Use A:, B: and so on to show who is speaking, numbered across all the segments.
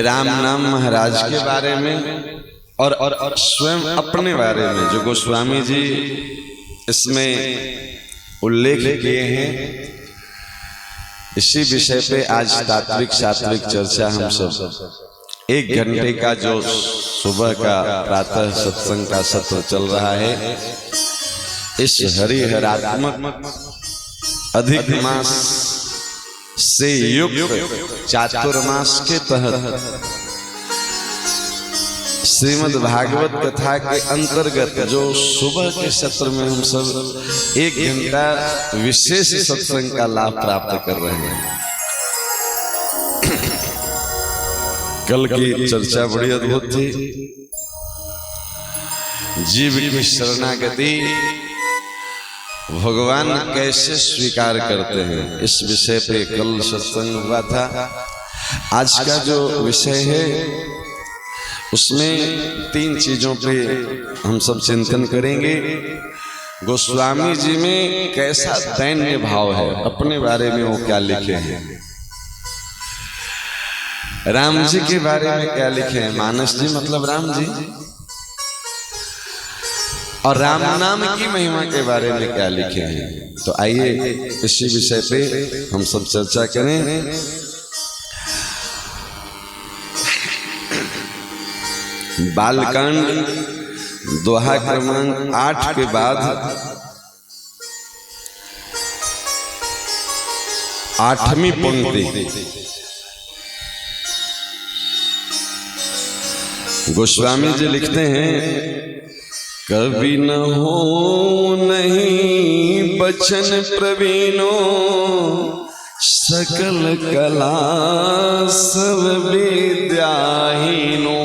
A: राम नाम महाराज के बारे में और स्वयं अपने बारे में जो गोस्वामी जी इसमें उल्लेख किए हैं, इसी विषय पे आज तात्विक सात्विक चर्चा हम सब 1 घंटे का जो सुबह का प्रातः सत्संग का सत्र चल रहा है, इस हरिहरात्मक अधिक मास से युक्त चातुर्मास के तहत श्रीमद् भागवत कथा के अंतर्गत जो सुबह के सत्र में हम सब 1 घंटा विशेष सत्संग का लाभ प्राप्त कर रहे हैं। कल की चर्चा बड़ी अद्भुत थी। जीव की शरणागति भगवान कैसे स्वीकार करते हैं, इस विषय पे कल सत्संग हुआ था। आज का जो विषय है उसमें 3 चीजों पे हम सब चिंतन करेंगे। गोस्वामी जी में कैसा दैन्य भाव है, अपने बारे में वो क्या लिखे हैं, राम जी के बारे में क्या लिखे हैं, मानस जी मतलब राम जी, और राम नाम की महिमा के बारे में क्या लिखे हैं। तो आइए इसी विषय पे हम सब चर्चा करें। बालकांड दोहा क्रमांक 8 के बाद 8वीं पंक्ति गोस्वामी जी लिखते हैं, कभी न हो नहीं बचन प्रवीणो, सकल कला सब विद्याहीनो।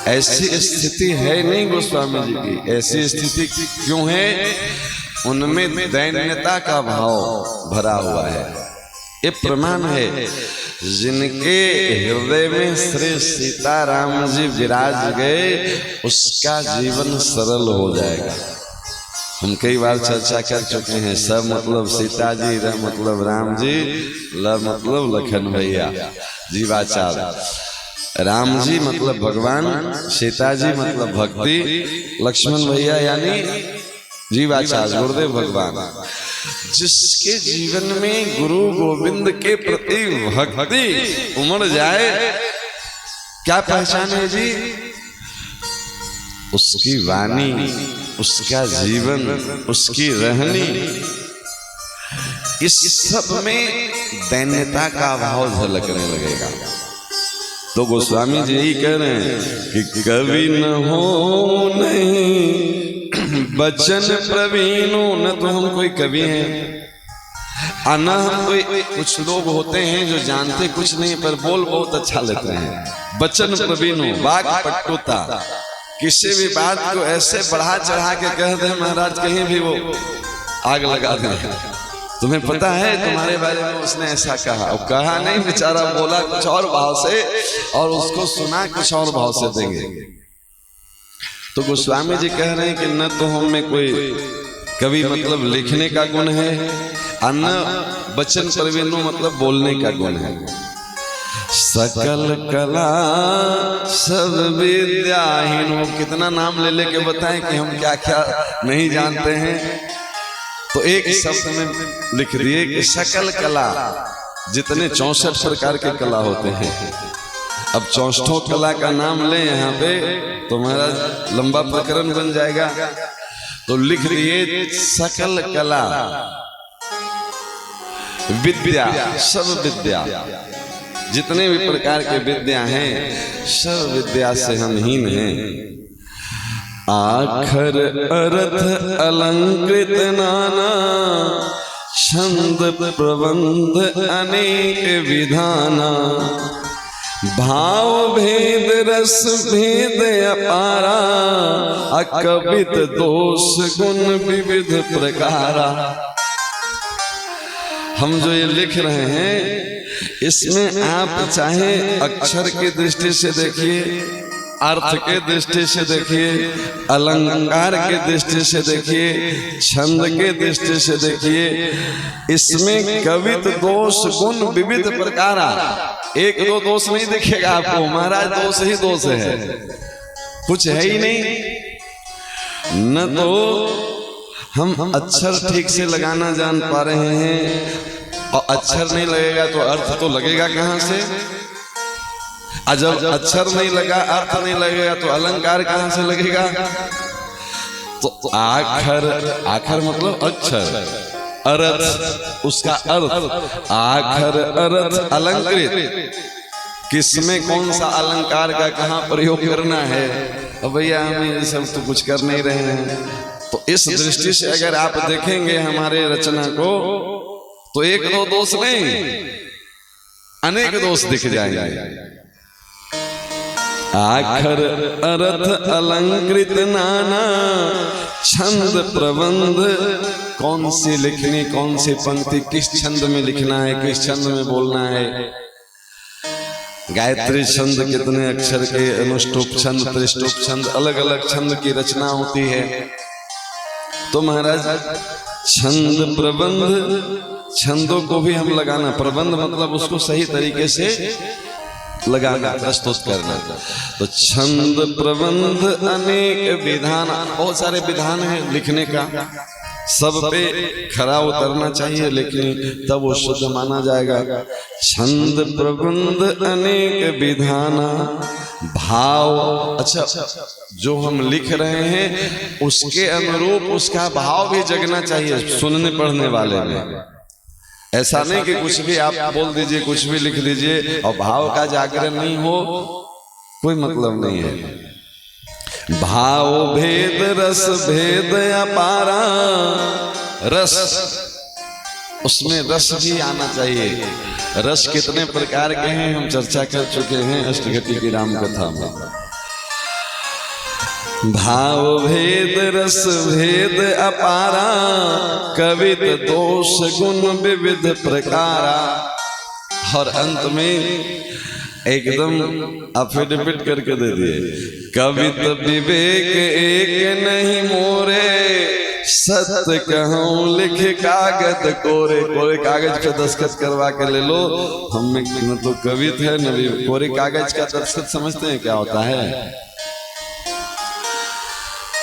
A: ऐसी स्थिति है नहीं गोस्वामी जी की। ऐसी स्थिति क्यों है? उनमें दैन्यता का भाव भरा हुआ है। ये प्रमाण है, जिनके हृदय में श्री सीताराम जी विराज गए उसका जीवन सरल हो जाएगा। हम कई बार चर्चा कर चुके हैं। सब मतलब सीता जी, र मतलब राम जी, ल मतलब लखन भैया जीवाचार। राम जी मतलब भगवान, सीता जी मतलब भक्ति, लक्ष्मण भैया यानी जीवाचार्य गुरुदेव भगवान। जिसके जीवन में गुरु गोविंद के प्रति भक्ति उमड़ जाए, क्या पहचान है जी? उसकी वाणी, उसका जीवन, उसकी रहनी, इस सब में दैन्यता का भाव झलकने लगेगा। तो गोस्वामी जी यही कह रहे हैं कि कवि न हो नहीं बचन प्रवीणो, न तो हम कोई कवि हैं, न हम कोई, कुछ लोग होते हैं जो जानते कुछ नहीं पर बोल बहुत अच्छा लेते हैं। बचन प्रवीणो, वाक पटुता, किसी भी बात को ऐसे बढ़ा चढ़ा के कह दे महाराज, कहीं भी वो आग लगा दें। तुम्हें पता है तुम्हारे बारे में उसने ऐसा कहा, और कहा नहीं, बेचारा बोला कुछ और भाव से और उसको सुना कुछ और भाव से देंगे। तो गोस्वामी जी कह रहे हैं कि न तो हम में कोई कवि मतलब लिखने का गुण है, और न बचन प्रवीणो मतलब बोलने का गुण है। सकल कला सब विद्याहीनो, कितना नाम ले लेके बताएं कि हम क्या क्या नहीं जानते हैं। तो एक शब्द में लिख दिए कि सकल कला, जितने 64 प्रकार के कला होते हैं। अब 64 कला का नाम ले यहाँ पे तो महाराज लंबा प्रकरण बन जाएगा। तो लिख दिए सकल कला विद्या, सब विद्या, जितने भी प्रकार के विद्या हैं, सब विद्या से हम हीन हैं। आखर अर्थ अलंकृत नाना, छंद प्रबंध अनेक विधाना, भाव भेद रस भेद अपारा, अकवित दोष गुण विविध प्रकारा। हम जो ये लिख रहे हैं इसमें आप चाहे अक्षर की दृष्टि से देखिए, अर्थ के दृष्टि से देखिए, अलंकार के दृष्टि से देखिए, छंद के दृष्टि से देखिए, इसमें कवित दोष गुण विविध प्रकारा, एक दो दोष नहीं दिखेगा आपको, महाराज दोष ही दोष है, कुछ है ही नहीं। न तो हम अक्षर ठीक से लगाना जान पा रहे हैं, और अक्षर नहीं लगेगा तो अर्थ तो लगेगा कहां से? जब अक्षर नहीं लगा, अर्थ नहीं लगेगा तो अलंकार कहां से लगेगा? तो आखर, आखर मतलब अक्षर, अर्थ उसका अर्थ, आखर अर्थ अलंकृत, किसमें कौन सा अलंकार का कहां प्रयोग करना है? अब भैया हम ये सब तो कुछ कर नहीं रहे हैं। तो इस दृष्टि से अगर आप देखेंगे हमारे रचना को, तो एक दो दोष नहीं, अनेक दोष दिख जाएंगे। आखर अर्थ अलंकृत नाना छंद प्रबंध, कौन सी लिखनी, कौन सी पंक्ति किस छंद में लिखना है, किस छंद में बोलना है। गायत्री छंद कितने अक्षर के, अनुष्टुप छंद, त्रिष्टुप छंद, अलग अलग छंद की रचना होती है। तो महाराज छंद प्रबंध, छंदों को भी हम लगाना, प्रबंध मतलब उसको सही तरीके से लगाना, प्रस्तुत करना। तो छंद प्रबंध अनेक विधान, बहुत सारे विधान है लिखने का, सब पे खरा उतरना चाहिए, लेकिन तब वो शुद्ध माना जाएगा। छंद प्रबंध अनेक विधान, भाव, अच्छा जो हम लिख रहे हैं उसके अनुरूप उसका भाव भी जगना चाहिए सुनने पढ़ने वाले में। ऐसा नहीं कि कुछ भी आप बोल दीजिए, कुछ भी लिख दीजिए और भाव का जागरण नहीं हो, कोई मतलब नहीं है। भाव भेद रस भेद अपारा, रस उसमें रस भी आना चाहिए। रस कितने प्रकार के हैं हम चर्चा कर चुके हैं अष्टघटी की राम कथा में। भाव भेद रस भेद अपारा, कवित दोष गुण विविध प्रकारा। और अंत में एकदम अफिडेविट करके दे दिए, कवित विवेक एक नहीं मोरे, सत्य कहूं लिख कागज कोरे। कोरे कागज पे दस्तखत करवा के ले लो, हम न तो कवित है न कोरे कागज का दस्तखत समझते हैं क्या होता है?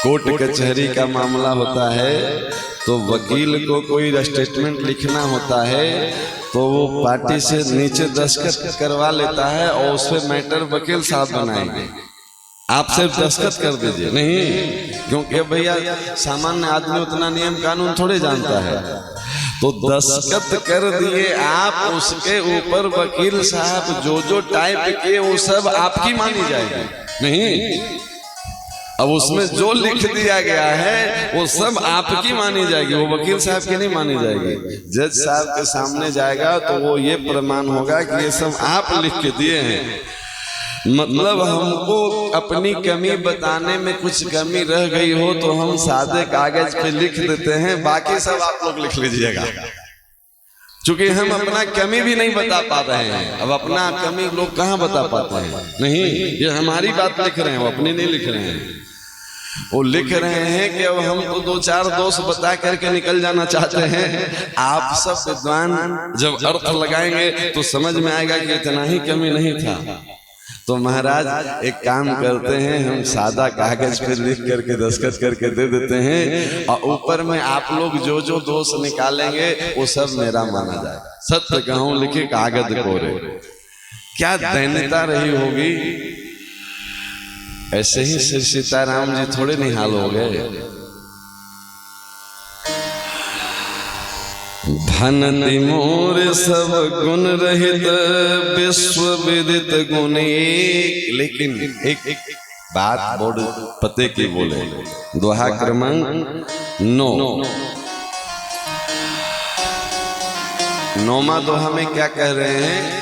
A: कोर्ट कचहरी का मामला होता है तो वकील को कोई स्टेटमेंट लिखना होता है, तो वो पार्टी से नीचे दस्तखत करवा लेता है और उस पर मैटर वकील साहब बनाएंगे। आप सिर्फ दस्तखत कर दीजिए, नहीं, क्योंकि भैया सामान्य आदमी उतना नियम कानून थोड़े जानता है। तो दस्तखत कर दिए आप, उसके ऊपर वकील साहब जो जो टाइप किए वो सब आपकी मानी जाएगी, नहीं। अब उसमें जो लिख दिया गया है वो सब आपकी मानी जाएगी, वो वकील साहब की नहीं मानी जाएगी। जज साहब के सामने जाएगा तो वो ये प्रमाण होगा कि ये सब आप लिख के दिए हैं। मतलब हमको अपनी कमी बताने में कुछ कमी रह गई हो तो हम सादे कागज पे लिख देते हैं, बाकी सब आप लोग लिख लीजिएगा। चूंकि हम अपना कमी भी नहीं बता पा रहे हैं, अब अपना कमी लोग कहाँ बता पाते हैं? नहीं, ये हमारी बात लिख रहे हैं, वो अपनी नहीं लिख रहे हैं। वो लिख रहे हैं कि अब हम तो दो चार दोष बता करके निकल जाना चाहते हैं। आप सब विद्वान जब अर्थ लगाएंगे तो समझ में आएगा कि इतना ही कमी नहीं था। तो महाराज एक काम करते हैं, हम सादा कागज पे लिख करके दस्तखत करके दे देते हैं और ऊपर में आप लोग जो जो दोष निकालेंगे वो सब मेरा माना जाएगा। सत्य कहूं लिखे कागज कोरे। क्या दैन्यता रही होगी। ऐसे ही श्री सीताराम जी थोड़े निहाल हो गए। धनति मोर सब गुण रहित विश्व विदित गुण एक। लेकिन एक बात बोर्ड पते की बोले, दोहा क्रमांक 9। नौमा दोहा में क्या कह रहे हैं?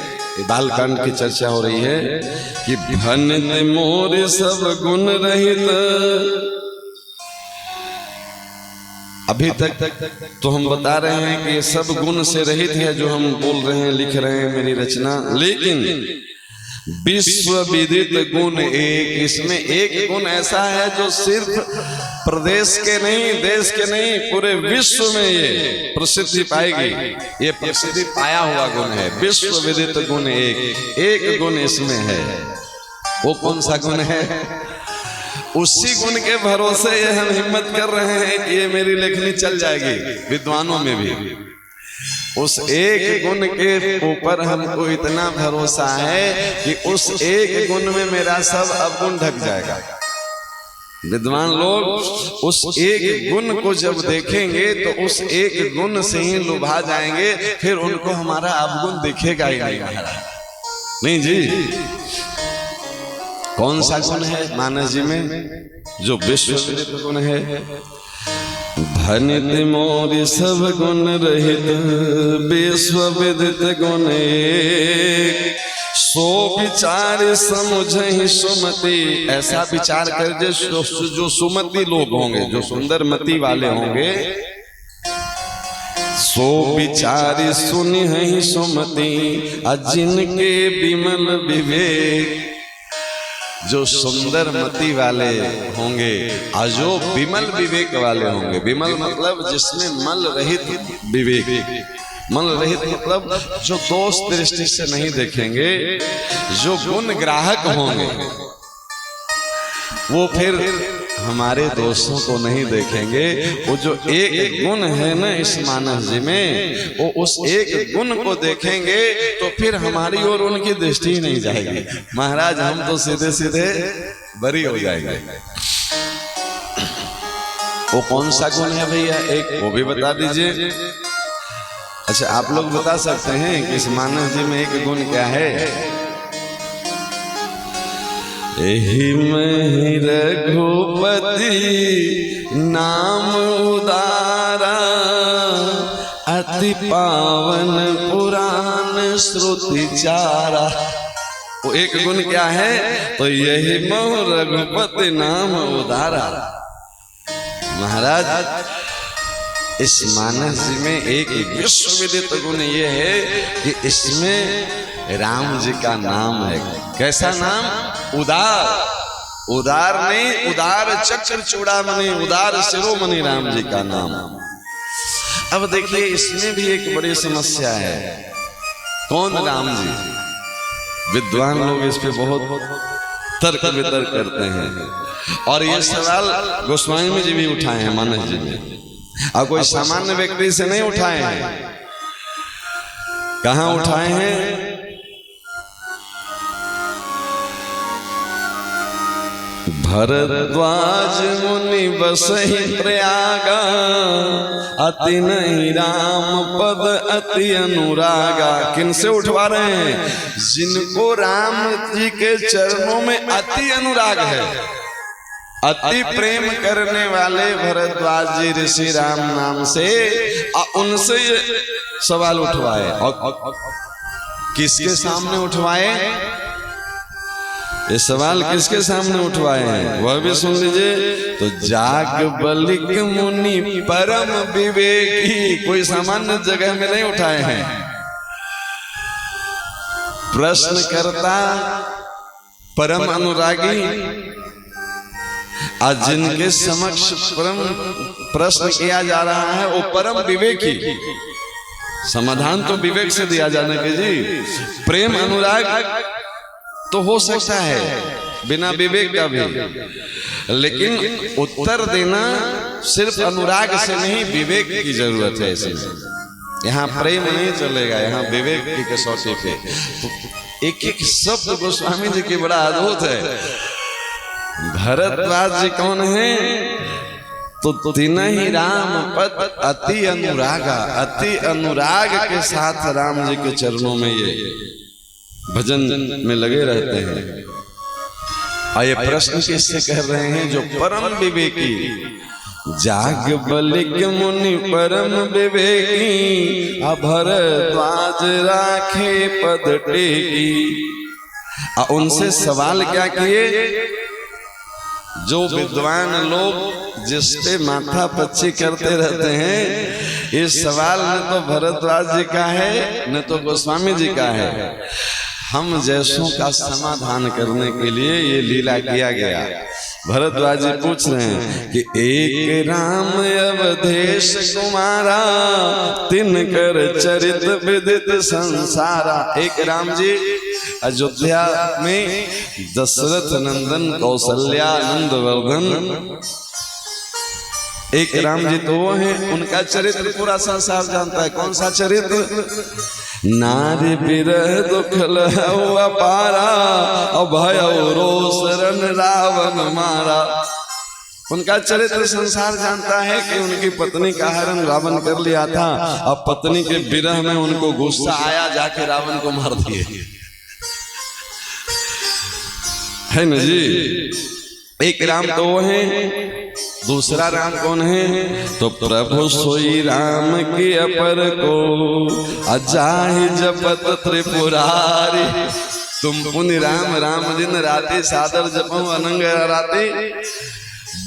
A: बालकांड की चर्चा हो रही है कि धनति मोर सब गुण रहित। अभी तक तो हम बता रहे हैं कि ये सब गुण से रहित है जो हम बोल रहे हैं, लिख रहे हैं मेरी रचना। लेकिन विश्व विदित गुण एक, इसमें एक गुण ऐसा है जो सिर्फ प्रदेश के नहीं, देश के नहीं, पूरे विश्व में ये प्रसिद्धि पाएगी। ये प्रसिद्धि पाया हुआ गुण है, विश्व विदित गुण एक गुण इसमें है। वो कौन सा गुण है? उसी गुण के भरोसे ये हम हिम्मत कर रहे हैं कि ये मेरी लेखनी चल जाएगी विद्वानों में भी। उस एक गुण के ऊपर हमको इतना भरोसा है कि उस एक गुण में मेरा सब अवगुण ढक जाएगा। विद्वान लोग उस एक गुण को जब देखेंगे तो उस एक गुण से ही लुभा जाएंगे, फिर उनको हमारा अवगुण दिखेगा ही नहीं जी। कौन सा गुण है मानस जी में? जो विश्व गुण है। भनित मोरि सब गुण रहित, विश्व विदित गुण एक, सो विचार समुझहि सुमति। ऐसा विचार कर जो सुमति लोग होंगे, जो सुंदर मति वाले होंगे, सो विचार सुनिहि सुमति, जिनके विमल विवेक। जो सुंदर मति वाले होंगे और जो विमल विवेक वाले होंगे, विमल मतलब जिसमें मल रहित विवेक, मल रहित मतलब जो दोष दृष्टि से नहीं देखेंगे, जो गुण ग्राहक होंगे, वो फिर हमारे दोषों को नहीं देखेंगे। वो जो एक गुण है ना इस मानस जी में, वो उस एक गुण को देखेंगे तो फिर हमारी ओर उनकी दृष्टि ही नहीं जाएगी। महाराज हम तो सीधे सीधे बरी हो जाएंगे। वो कौन सा गुण है भैया? एक वो भी बता दीजिए। अच्छा, आप लोग बता सकते हैं कि इस मानस जी में एक गुण क्या है? एहि में रघुपति नाम उदारा, अति पावन पुराण श्रुति चारा। वो एक गुण क्या है? तो यही मोह रघुपति नाम उदारा। महाराज इस मानस जी में एक विश्व विदित गुण ये है कि इसमें राम जी का नाम है। कैसा नाम? उदार। उदार नहीं, उदार चक्र चूड़ामणि, उदार शिरोमणि राम जी का नाम। अब देखिए इसमें भी एक बड़ी समस्या है। कौन राम जी? विद्वान लोग इस पे बहुत तर्क वितर्क करते हैं और ये सवाल गोस्वामी जी भी उठाए हैं मानस जी ने, और कोई सामान्य व्यक्ति से नहीं उठाए हैं। कहां उठाए हैं? भरद्वाज मुनि बसहि प्रयागा, अति नहीं राम पद अति अनुरागा। किनसे उठवा रहे हैं? जिनको राम जी के चरणों में अति अनुराग है, अति प्रेम करने वाले भरद्वाज जी ऋषि राम नाम से, उनसे सवाल उठवाए। और किसके सामने उठवाए? ये सवाल किसके सामने उठवाए हैं वह भी सुन लीजिए। तो जाग बलिक मुनि परम विवेकी, कोई सामान्य जगह में नहीं उठाए हैं। प्रश्न करता परम अनुरागी, आज जिनके समक्ष परम प्रश्न किया जा रहा है वो परम विवेकी। समाधान तो विवेक से दिया जाने के जी। प्रेम अनुराग तो हो सकता है बिना विवेक का भी, लेकिन उत्तर देना सिर्फ अनुराग से नहीं, विवेक की जरूरत है। इसमें यहाँ प्रेम नहीं चलेगा, यहाँ विवेक की कसौटी पे। एक एक शब्द गोस्वामी जी की बड़ा अद्भुत है। भरद्वाज जी कौन है? तो तीन ही राम पद अति अनुरागा, अति अनुराग के साथ राम जी के चरणों में ये भजन में लगे रहते हैं। और ये प्रश्न किससे कर रहे हैं? जो परम विवेकी। जाग बलिक मुनि परम विवेकी, भरद्वाज राखे पद टेकी। उनसे सवाल क्या किए? जो विद्वान लोग जिस पे माथा पच्ची करते रहते हैं, ये सवाल न तो भरद्वाज जी का है न तो गोस्वामी जी का है। हम जैसों का समाधान करने के लिए ये लीला किया गया। भरद्वाज जी पूछ रहे हैं कि एक राम अवधेश कुमारा, तिन कर चरित विदित संसारा। एक राम जी अयोध्या में दशरथ नंदन कौशल्या नंदवर्धन, एक राम जी तो वो हैं, उनका चरित्र पूरा संसार जानता है। कौन सा चरित्र? नारी बिरह दुख लहु अपारा, अभय रोष रन रावण मारा। उनका चरित्र संसार जानता है कि उनकी पत्नी का हरण रावण कर लिया था। अब पत्नी के विरह में उनको गुस्सा आया, जाके रावण को मार दिए, है न जी। एक राम तो वो है। दूसरा राम कौन है? तो प्रभु सोई राम की अपर को, अजाहि जपत त्रिपुरारी। तुम पुनि राम राम दिन राति, सादर जपो अनंग राति।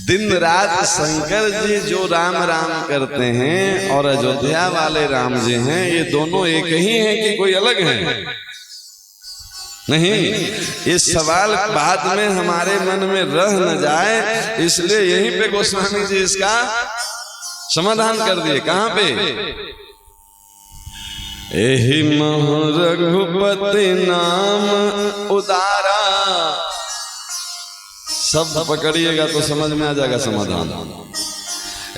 A: दिन रात शंकर जी जो राम राम करते हैं और अयोध्या वाले राम जी हैं, ये दोनों एक ही हैं कि कोई अलग है? नहीं। ये सवाल बाद में हमारे मन में रह न जाए, इसलिए यहीं पे गोस्वामी जी इसका समाधान कर दिए। कहां पे? एहि मह रघुपति नाम उदारा। शब्द पकड़िएगा तो समझ में आ जाएगा समाधान।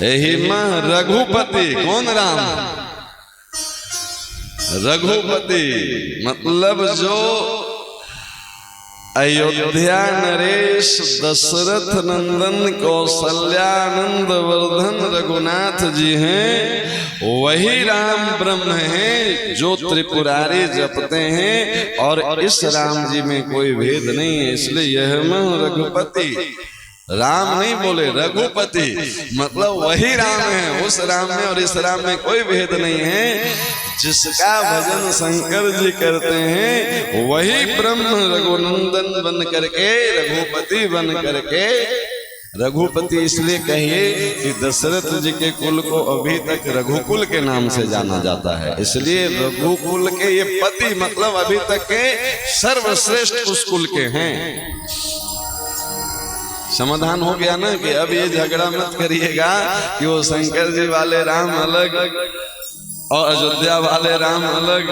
A: एहि मह रघुपति, कौन राम? रघुपति मतलब जो अयोध्या नरेश दशरथ नंदन कौशल्यानंद वर्धन रघुनाथ जी हैं, वही राम ब्रह्म हैं जो त्रिपुरारी जपते हैं। और इस राम जी में कोई भेद नहीं है, इसलिए यह मैं रघुपति, राम नहीं बोले रघुपति, मतलब वही राम है। उस राम में और इस राम में कोई भेद नहीं है। जिसका भजन शंकर जी करते हैं वही ब्रह्म रघुनंदन बन करके, रघुपति बन करके। रघुपति इसलिए कहिए कि दशरथ जी के कुल को अभी तक रघुकुल के नाम से जाना जाता है, इसलिए रघुकुल के ये पति मतलब अभी तक के सर्वश्रेष्ठ उस कुल के हैं। समाधान हो गया ना कि अब ये झगड़ा मत करिएगा कि वो शंकर जी वाले राम अलग और अयोध्या वाले राम अलग।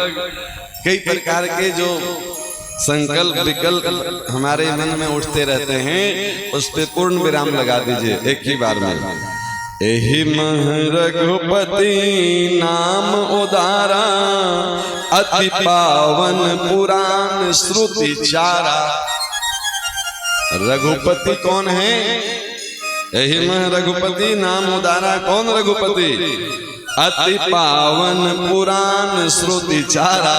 A: कई प्रकार के जो संकल्प विकल्प हमारे मन में उठते रहते हैं, उस पे पूर्ण विराम लगा दीजिए एक ही बार में। एहि मह रघुपति नाम उदारा, अति पावन पुराण श्रुति चारा। रघुपति कौन है? एहि मह रघुपति नाम उदारा। कौन रघुपति? अति पावन पुराण श्रुति चारा।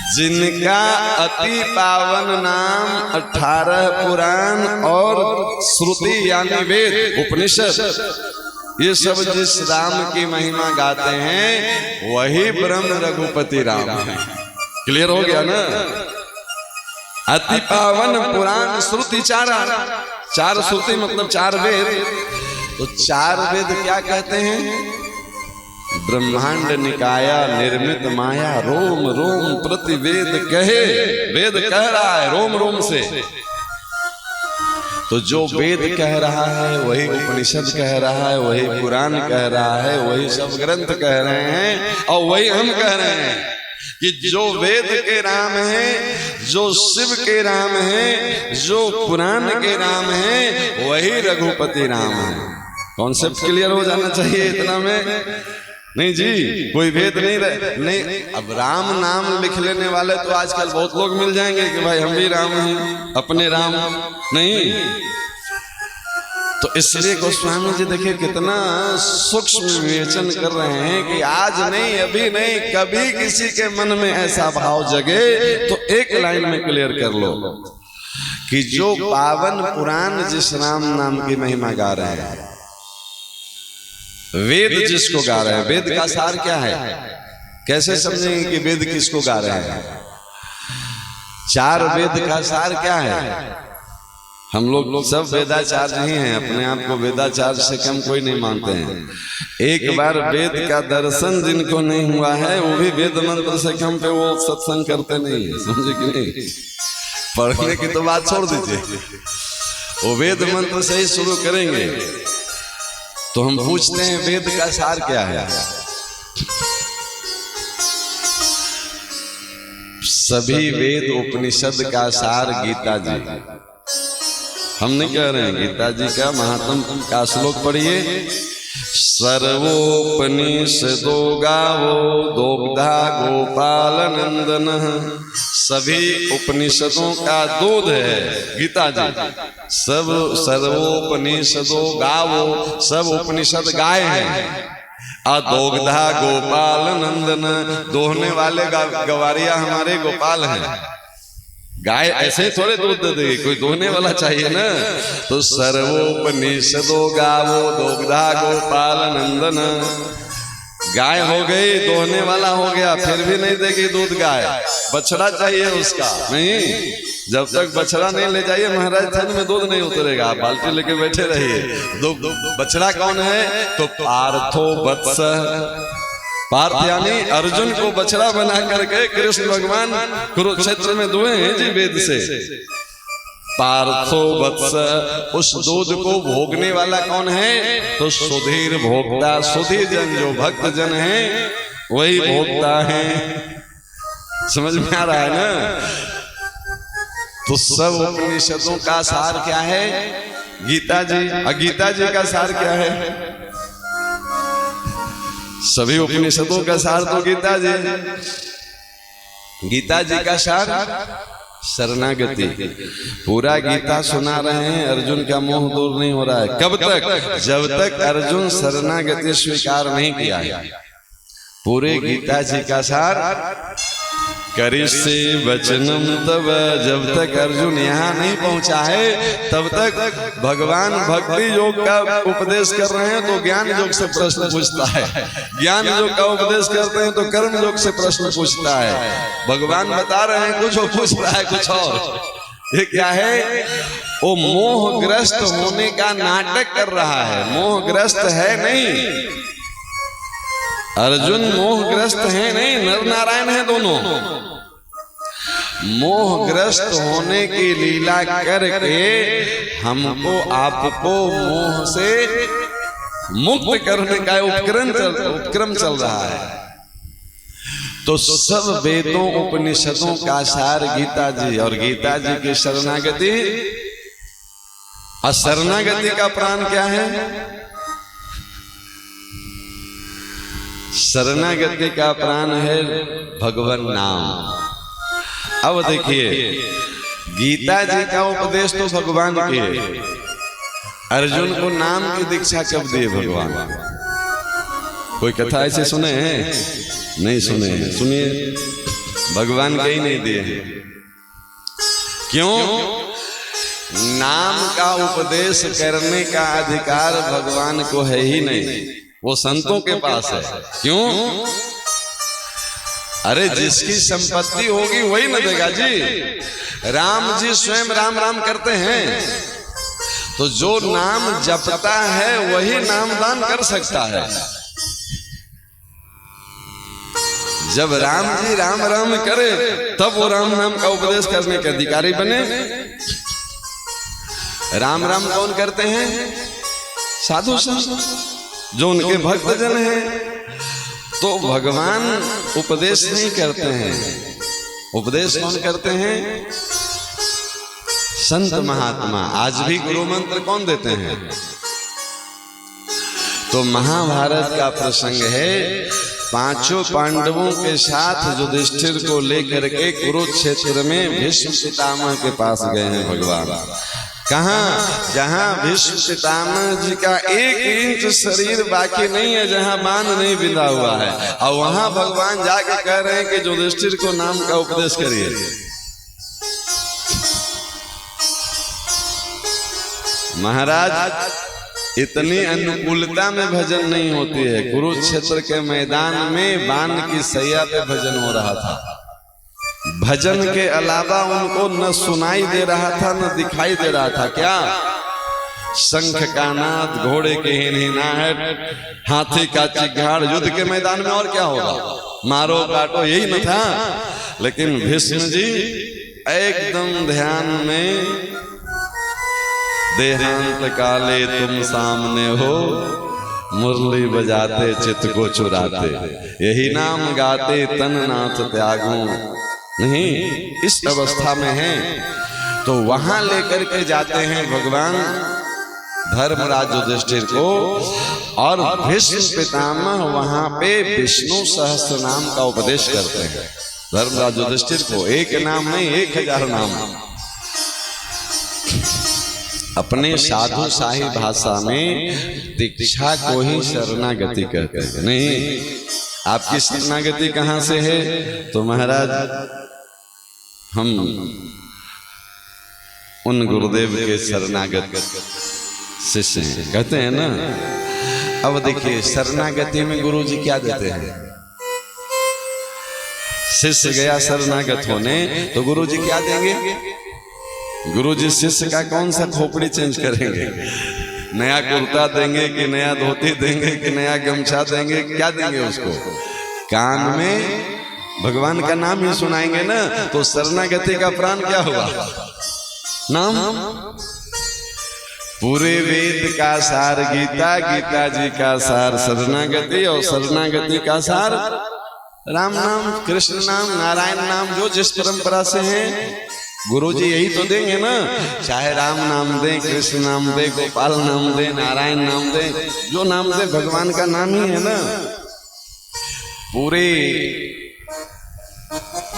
A: जिनका अति पावन नाम 18 पुराण और श्रुति यानी वेद उपनिषद, ये सब जिस राम की महिमा गाते हैं वही ब्रह्म रघुपति राम है। क्लियर हो गया ना? अति पावन पुराण श्रुति चारा। चार श्रुति मतलब चार वेद। तो चार वेद क्या कहते हैं? ब्रह्मांड निकाया निर्मित माया, रोम रोम प्रति वेद कहे। वेद कह रहा है रोम रोम से। तो जो वेद कह रहा है वही उपनिषद कह रहा है, वही पुराण कह रहा है, वही सब ग्रंथ कह रहे हैं। और वही हम कह रहे हैं कि जो वेद के राम हैं, जो शिव के राम हैं, जो पुराण के राम हैं, वही रघुपति राम है। कॉन्सेप्ट क्लियर हो जाना चाहिए इतना में। नहीं जी, कोई भेद नहीं रहे। नहीं, अब राम नाम लिख लेने वाले तो आजकल बहुत लोग मिल जाएंगे कि भाई हम भी राम हैं, अपने राम नहीं। तो इसलिए गोस्वामी जी देखिए कितना सूक्ष्म विवेचन कर रहे हैं कि आज नहीं, अभी नहीं, कभी किसी के मन में ऐसा भाव जगे तो एक लाइन में क्लियर कर लो कि जो पावन पुराण जिस राम नाम की महिमा गा रहे हैं, वेद जिसको गा रहे हैं, वेद का सार क्या है? कैसे समझेंगे कि वेद किसको गा रहे हैं? चार वेद का सार क्या है? हम लोग सब वेदाचार्य ही हैं, अपने आप को वेदाचार्य से कम कोई नहीं मानते हैं। एक बार वेद का दर्शन जिनको नहीं हुआ है वो भी वेद मंत्र से कम पे वो सत्संग करते नहीं है, समझे कि नहीं। पढ़ने की तो बात छोड़ दीजिए, वो वेद मंत्र से ही शुरू करेंगे। तो हम पूछते हैं वेद का सार क्या है। सभी वेद उपनिषद का सार गीता जी। हम नहीं कह रहे हैं, गीता जी का महात्म का श्लोक पढ़िए। सर्वोपनिषदो गावो दोग्धा गोपाल नंदन। सभी उपनिषदों का दूध है गीता जी। सब सर्वोपनिषदो गावो, सब उपनिषद गाय हैं। अदोग्धा गोपाल नंदन, दोहने वाले गवारिया हमारे गोपाल हैं। गाय ऐसे थोड़े दूध दे देगी, कोई दोहने वाला चाहिए ना। तो सर्वोपनिषदो गावो दोग्धा गोपाल नंदन। गाय हो गई, दोहने वाला हो गया, फिर भी नहीं देगी दूध गाय। बछड़ा चाहिए उसका, नहीं, जब तक बछड़ा नहीं ले जाइए महाराज थन में दूध नहीं उतरेगा। बाल्टी लेके बैठे रहिए। बछड़ा कौन है? तो पार्थो वत्स। पार्थ यानी अर्जुन को बछड़ा बना करके कृष्ण भगवान कुरुक्षेत्र में दुए हैं जी वेद से। पार्थो वत्स, उस दूध को भोगने वाला कौन है? तो सुधीर भोक्ता। सुधीर जन जो भक्त जन है वही भोक्ता है। समझ में आ रहा है ना। तो सब उपनिषदों का सार क्या है? गीता जी। गीता जी का सार क्या है? सभी उपनिषदों का सार तो गीता जी। गीता जी का सार शरणागति। पूरा गीता सुना रहे हैं, अर्जुन का मोह दूर नहीं हो रहा है। कब तक? जब तक अर्जुन शरणागति स्वीकार नहीं किया है। पूरे गीता जी का सार करिष्ये वचनम तब। जब तक अर्जुन यहाँ नहीं पहुंचा है तब तक भगवान भक्ति योग का उपदेश कर रहे हैं तो ज्ञान योग से प्रश्न पूछता है। ज्ञान योग का उपदेश करते हैं तो कर्म योग से प्रश्न पूछता है। भगवान बता रहे हैं कुछ और पूछ रहा है कुछ और। ये क्या है? वो मोहग्रस्त होने का नाटक कर रहा है। मोहग्रस्त है नहीं, अर्जुन मोहग्रस्त है नहीं, नर नारायण है दोनों। मोहग्रस्त होने की लीला करके हमको आपको मोह से मुक्त करने का उपक्रम चल रहा है। तो सब वेदों उपनिषदों का सार गीता जी। और गीता जी की शरणागति। और शरणागति का प्राण क्या है? शरणागति का प्राण है भगवान नाम। अब देखिए, गीता जी का उपदेश तो भगवान के। अर्जुन को नाम की दीक्षा कब दिए भगवान? कोई कथा ऐसे सुने हैं? नहीं सुने हैं। सुनिए, भगवान के ही नहीं दिए हैं। क्यों? नाम का उपदेश करने का अधिकार भगवान को है ही नहीं, वो संतों के पास है। क्यों? अरे जिसकी संपत्ति होगी वही न देगा जी। राम जी स्वयं राम राम करते हैं, तो जो नाम जपता है वही नाम दान कर सकता है। जब राम जी राम राम करे तब वो राम नाम का उपदेश करने के अधिकारी बने। राम राम कौन करते हैं? साधु संत जो उनके भक्त जन हैं। तो भगवान उपदेश नहीं करते हैं। उपदेश कौन करते हैं? संत महात्मा। आज भी गुरु मंत्र कौन देते हैं? तो महाभारत का प्रसंग है। पांचों पांडवों के साथ युधिष्ठिर को लेकर के कुरुक्षेत्र में भीष्म पितामह के पास गए हैं भगवान। कहाँ? जहाँ भीष्म पितामह जी का 1 इंच शरीर बाकी नहीं है, जहाँ बांध नहीं बिंधा हुआ है, और वहां भगवान जाके कह रहे हैं कि युधिष्ठिर को नाम का उपदेश करिए। महाराज इतनी अनुकूलता में भजन नहीं होती है। कुरुक्षेत्र के मैदान में बाण की सैया पे भजन हो रहा था। भजन के अलावा उनको न सुनाई दे रहा था न दिखाई दे रहा था। क्या? शंख का नाद, घोड़े के हिनहिनाहट, हाथी का चिघाड़। युद्ध के मैदान में और क्या होगा? मारो काटो, यही न था। लेकिन भीष्म जी एकदम ध्यान में, देहांत काले तुम सामने हो, मुरली बजाते चित्त को चुराते, यही नाम गाते तन नाथ त्यागो। नहीं, इस अवस्था में है तो वहां लेकर के जाते हैं भगवान धर्मराज युधिष्ठिर को, और भीष्म पितामह वहां पे विष्णु सहस्त्र नाम का उपदेश करते हैं धर्मराज युधिष्ठिर को। एक नाम नहीं, 1000 नाम। अपने साधु शाही भाषा में दीक्षा को ही शरणागति कहते हैं। नहीं, आपकी शरणागति कहां से है? तो महाराज हम उन गुरुदेव के शरणागत शिष्य हैं, कहते हैं ना। अब देखिए, शरणागति में गुरु जी क्या देते हैं? शिष्य गया शरणागत होने तो गुरु जी क्या देंगे? गुरु जी शिष्य का कौन सा खोपड़ी चेंज करेंगे? नया कुर्ता देंगे कि नया धोती देंगे कि नया गमछा देंगे? क्या देंगे उसको? कान में भगवान का नाम ही सुनाएंगे ना। तो शरणागति का प्राण क्या हुआ? नाम। पूरे वेद का सार गीता, गीता जी का सार शरणागति, और शरणागति का सार राम नाम, कृष्ण नाम, नारायण नाम, जो जिस परंपरा से हैं गुरु जी यही तो देंगे ना। चाहे राम नाम दें, कृष्ण नाम दें, गोपाल नाम दें, नारायण नाम दें, जो नाम दे भगवान का नाम ही है ना। पूरे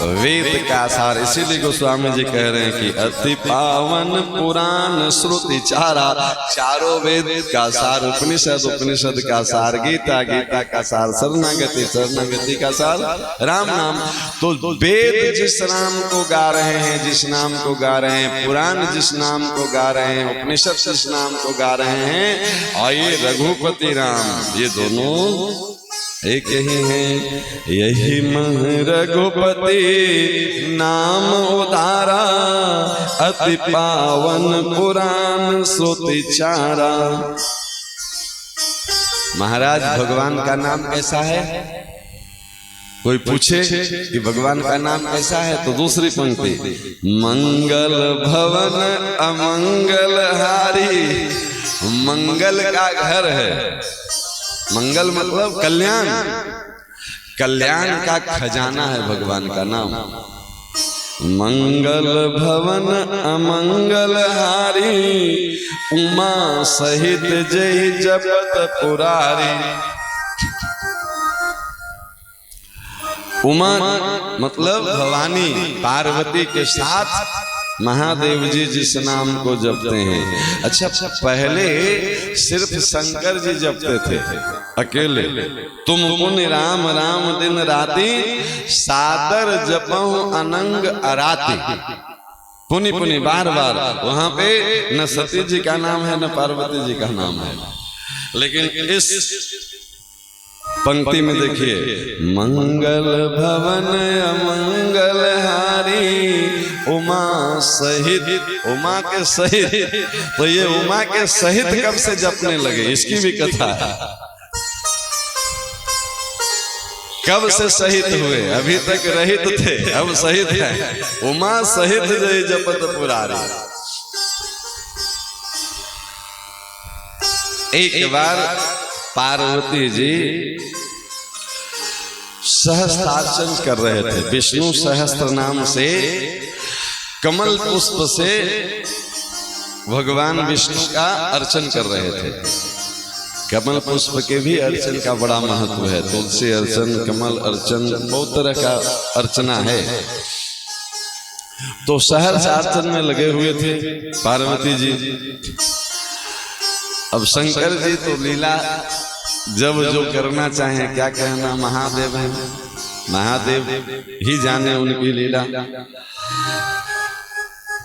A: वेद का सार। इसीलिए गोस्वामी जी कह रहे हैं कि अति पावन पुराण श्रुति चारा, चारों वेद का सार उपनिषद, उपनिषद का सार गीता, गीता का सार शरणागति, शरणागति का सार राम नाम। तो वेद जिस नाम को गा रहे हैं, जिस नाम को गा रहे हैं, पुराण जिस नाम को गा रहे हैं, उपनिषद जिस नाम को गा रहे हैं, और ये रघुपति राम, ये दोनों एक ही है। यही मह रघुपति नाम उदारा, अति पावन पुराण श्रुति चारा। महाराज भगवान का नाम कैसा है? कोई पूछे कि भगवान का नाम कैसा है तो दूसरी पंक्ति, मंगल भवन अमंगल हारी। मंगल का घर है। मंगल मतलब कल्याण, कल्याण का खजाना है भगवान का नाम। मंगल भवन अमंगल हारी, उमा सहित जय जपत पुरारी। उमा मतलब भवानी, पार्वती के साथ महादेव जी जिस नाम को जपते हैं। अच्छा, पहले सिर्फ शंकर जी जपते थे अकेले। तुम पुण्य राम राम दिन राती, सादर जपहु अनंग अराती। पुनि पुनि बार बार। वहां पे न सती जी का नाम है न पार्वती जी का नाम है। लेकिन इस पंक्ति में देखिए, मंगल भवन अमंगल हारी, उमा सहित। उमा के सहित, तो ये उमा के सहित कब से जपने लगे, इसकी भी कथा है। कब से सहित हुए? अभी तक रहित थे, अब सहित है। उमा सहित जय जपत पुरारी। एक बार पार्वती जी सहस्त्रार्चन कर रहे थे। विष्णु सहस्त्र नाम से, कमल पुष्प से भगवान विष्णु का अर्चन कर रहे थे। कमल पुष्प के भी अर्चन का बड़ा महत्व है। तुलसी अर्चन, कमल अर्चन, बहुत तरह का अर्चना है। तो सहस्त्रार्चन में लगे हुए थे पार्वती जी। अब शंकर जी तो लीला जब जो करना चाहें, क्या कहना, महादेव है, महादेव ही जाने उनकी लीला।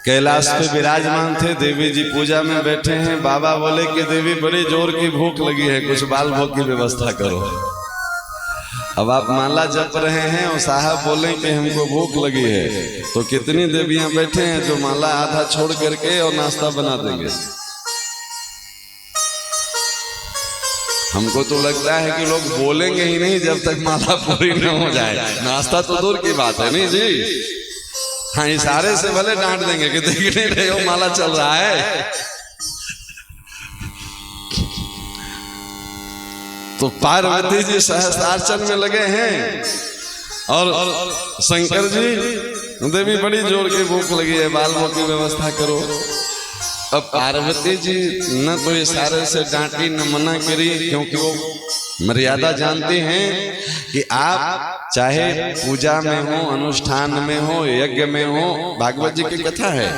A: कैलाश पे विराजमान थे, देवी जी पूजा में बैठे हैं। बाबा बोले कि देवी बड़ी जोर की भूख लगी है, कुछ बाल भोग की व्यवस्था करो। अब आप माला जप रहे हैं और साहब बोले कि हमको भूख लगी है, तो कितनी देवियां बैठे हैं जो माला आधा छोड़ करके और नाश्ता बना देंगे। हमको तो लगता है कि लोग बोलेंगे ही नहीं जब तक माला पूरी न हो जाए। नाश्ता तो दूर की बात है, नहीं जी, हाँ इशारे से भले डांट देंगे कि देख नहीं रहे हो माला चल रहा है। तो पार्वती जी सहस्त्रार्चन में लगे हैं और शंकर जी देवी बड़ी जोर की भूख लगी है, बालों की व्यवस्था करो। अब पार्वती जी न तो इशारे से डांटी न मना करी, क्योंकि वो मर्यादा जानती हैं कि आप चाहे पूजा में हो, अनुष्ठान में हो, यज्ञ में हो। भागवत जी की कथा है,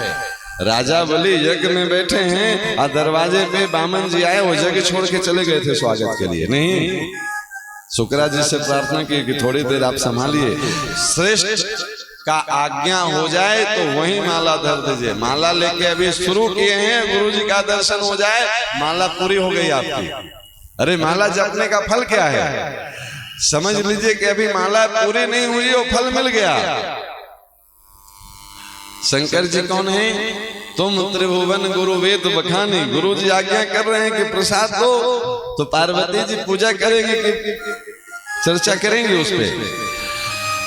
A: राजा बलि यज्ञ में बैठे हैं और दरवाजे पे बामन जी आए, वो जगह छोड़ के चले गए थे स्वागत के लिए। नहीं, शुक्रा जी से प्रार्थना की कि थोड़ी देर आप संभालिए, श्रेष्ठ का आज्ञा हो जाए तो वही माला धर दीजिए। माला लेके अभी शुरू किए हैं, गुरु जी का दर्शन हो जाए, माला पूरी हो गई आपकी। अरे माला जपने का फल क्या है, समझ लीजिए कि अभी माला पूरी नहीं हुई और फल मिल गया। शंकर जी कौन है? तुम त्रिभुवन गुरु वेद बखानी। गुरु जी आज्ञा कर रहे हैं कि प्रसाद दो, तो पार्वती जी पूजा करेंगे कि चर्चा करेंगे उस पे।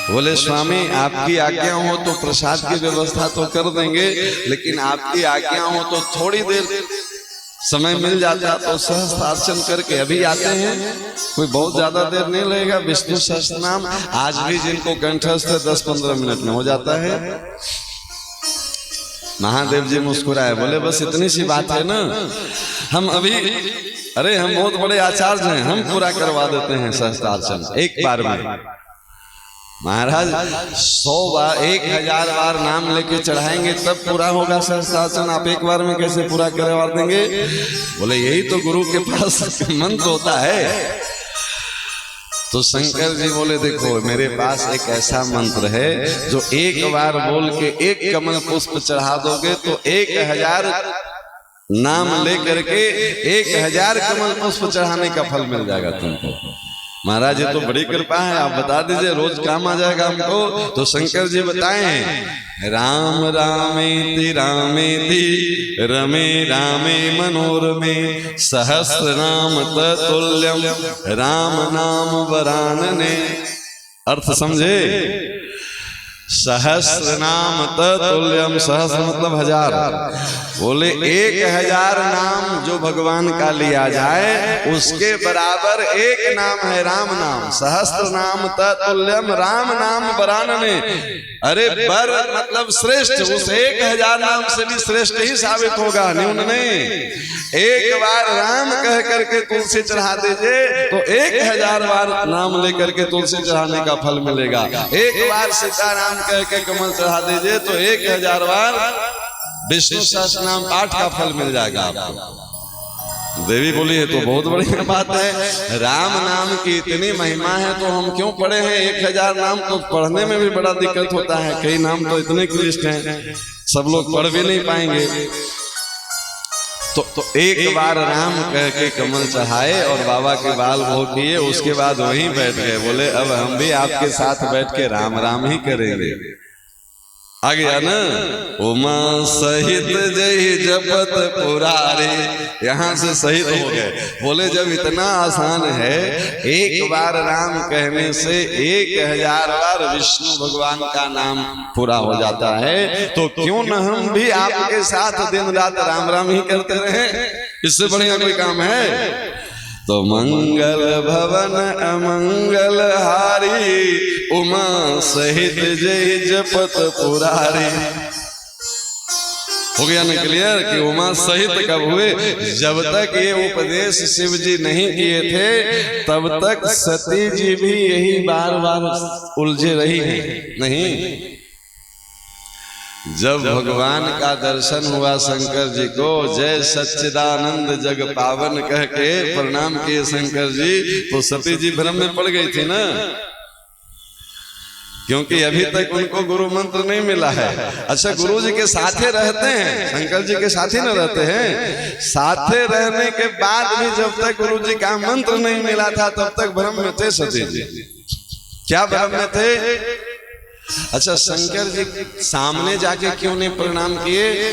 A: बोले स्वामी आपकी आज्ञा हो तो प्रसाद की व्यवस्था तो कर देंगे, लेकिन आपकी आज्ञा हो तो थोड़ी देर समय मिल जाता तो सहस्त्रार्चन करके अभी आते हैं, कोई बहुत ज्यादा देर नहीं लगेगा। विष्णु सहस्त्र नाम आज भी जिनको कंठस्थ है 10-15 मिनट में हो जाता है। महादेव जी मुस्कुराए, बोले बस इतनी सी बात है ना, हम अभी, अरे हम बहुत बड़े आचार्य हैं, हम पूरा करवा देते हैं सहस्त्रार्चन एक बार में। महाराज 100 बार 1000 बार नाम लेके चढ़ाएंगे तब पूरा होगा सहस्त्रार्चन, आप एक बार में कैसे पूरा करवा देंगे? बोले यही तो गुरु के पास मंत्र होता है। तो शंकर जी बोले देखो मेरे पास एक ऐसा मंत्र है जो एक बार बोल के एक कमल पुष्प चढ़ा दोगे तो 1000 नाम लेकर के 1000 कमल पुष्प चढ़ाने का फल मिल जाएगा तुमको। महाराज ये तो बड़ी कृपा है, आप बता दीजिए रोज काम आ जाएगा हमको। तो शंकर जी बताएं, राम रामेति रामेति रमे रामे मनोरमे सहस्र नाम ततुल्यम राम नाम वरानने। अर्थ समझे? सहस्र नाम ततुल्यम, सहस्र मतलब 1000। बोले 1000 नाम जो भगवान का लिया जाए उसके बराबर एक नाम है राम नाम। सहस्र नाम ततुल्यम राम नाम वरानने। अरे बर मतलब श्रेष्ठ, उस 1000 नाम से भी श्रेष्ठ ही साबित होगा, न्यून नहीं। एक बार राम कह करके तुलसी चढ़ा दीजिए तो 1000 बार नाम लेकर के तुलसी चढ़ाने का फल मिलेगा। एक बार सीताराम कह के कमल चढ़ा दीजिए तो 1000 बार विष्णु सहस्त्र नाम पाठ का फल मिल जाएगा आपको। देवी बोली है तो बहुत बढ़िया बात है, राम नाम की इतनी महिमा है तो हम क्यों पढ़े हैं? 1000 नाम तो पढ़ने में भी बड़ा दिक्कत होता है, कई नाम तो इतने क्लिष्ट हैं सब लोग पढ़ भी नहीं पाएंगे। तो एक बार राम कह के कमल चढ़ाए और बाबा के बाल भोग किए, उसके बाद वहीं बैठ गए। बोले अब हम भी आपके साथ बैठ के राम राम ही करेंगे। आ गया ना, उमा सहित जय जपत पुरारे, यहाँ से सहित हो गए। बोले जब इतना आसान है, एक बार राम कहने से 1000 बार विष्णु भगवान का नाम पूरा हो जाता है, तो क्यों न हम भी आपके साथ दिन रात राम राम ही करते रहे? इससे बढ़िया कोई काम है? तो मंगल भवन अमंगल हारी उमा सहित जय जपत पुरारी। हो गया ना क्लियर कि उमा सहित कब हुए? जब तक ये उपदेश शिव जी नहीं किए थे तब तक सती जी भी यही बार बार उलझे रही हैं। नहीं, जब भगवान का दर्शन हुआ शंकर जी को, जय सच्चिदानंद जग पावन कह के प्रणाम किए शंकर जी, तो सती जी भ्रम में पड़ गई थी ना, क्योंकि अभी तक उनको गुरु मंत्र नहीं मिला है। अच्छा, गुरु जी के साथे रहते हैं, शंकर जी के साथी न रहते हैं, साथे रहने के बाद भी जब तक गुरु जी का मंत्र नहीं मिला था तब तक भ्रम में थे सती जी। क्या भ्रम में थे? अच्छा, शंकर जी सामने जाके क्यों नहीं प्रणाम किए?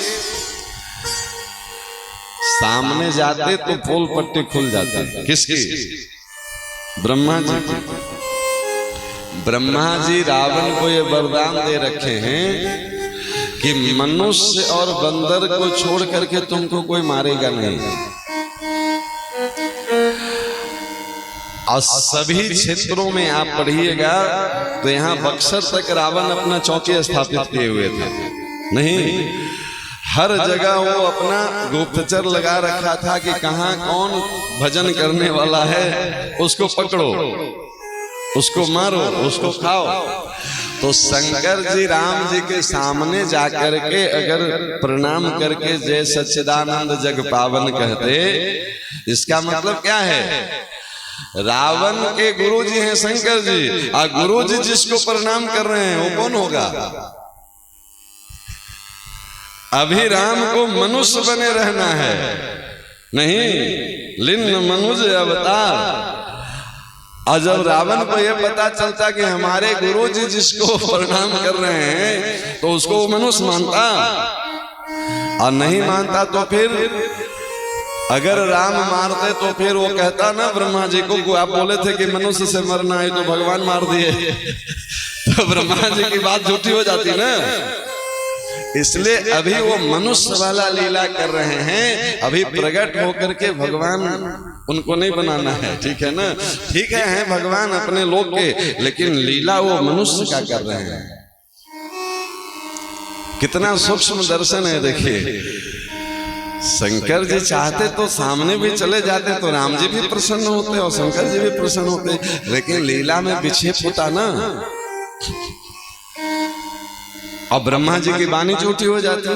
A: सामने जाते तो पोल पट्टी खुल जाती। किसकी? ब्रह्मा जी की। ब्रह्मा जी रावण को ये वरदान दे रखे हैं कि मनुष्य और बंदर को छोड़ करके तुमको कोई मारेगा नहीं, और सभी क्षेत्रों में आप पढ़िएगा तो यहाँ बक्सर तक रावण अपना चौकी स्थापित किए हुए थे। नहीं, हर जगह वो अपना गुप्तचर लगा रखा था कि कहाँ कौन भजन करने वाला है, उसको पकड़ो, उसको मारो, उसको खाओ। तो शंकर जी राम जी के सामने जाकर के अगर प्रणाम करके जय सच्चिदानंद जग पावन कहते, इसका मतलब क्या है? रावण के गुरु जी हैं शंकर जी, और गुरु जी जिसको प्रणाम कर रहे हैं वो कौन होगा? अभी राम को मनुष्य बने रहना है, नहीं लिन्न मनुज अवतार। और जब रावण को यह पता चलता कि हमारे गुरु जी जिसको प्रणाम कर रहे हैं तो उसको वो मनुष्य मानता, और नहीं मानता तो फिर अगर राम मारते तो फिर वो कहता ना ब्रह्मा जी को, आप बोले थे कि मनुष्य से मरना है तो भगवान मार दिए तो ब्रह्मा जी की बात झूठी हो जाती ना। इसलिए अभी वो मनुष्य वाला लीला कर रहे हैं, अभी प्रकट होकर के भगवान उनको नहीं बनाना है, ठीक है ना? ठीक है, हैं भगवान अपने लोक के, लेकिन लीला वो मनुष्य का कर रहे हैं। कितना सूक्ष्म दर्शन है। देखिए, शंकर जी चाहते तो सामने भी चले जाते तो राम जी भी प्रसन्न होते और शंकर जी भी प्रसन्न होते, लेकिन लीला में विक्षेप होता ना, और ब्रह्मा जी की वाणी झूठी हो जाती।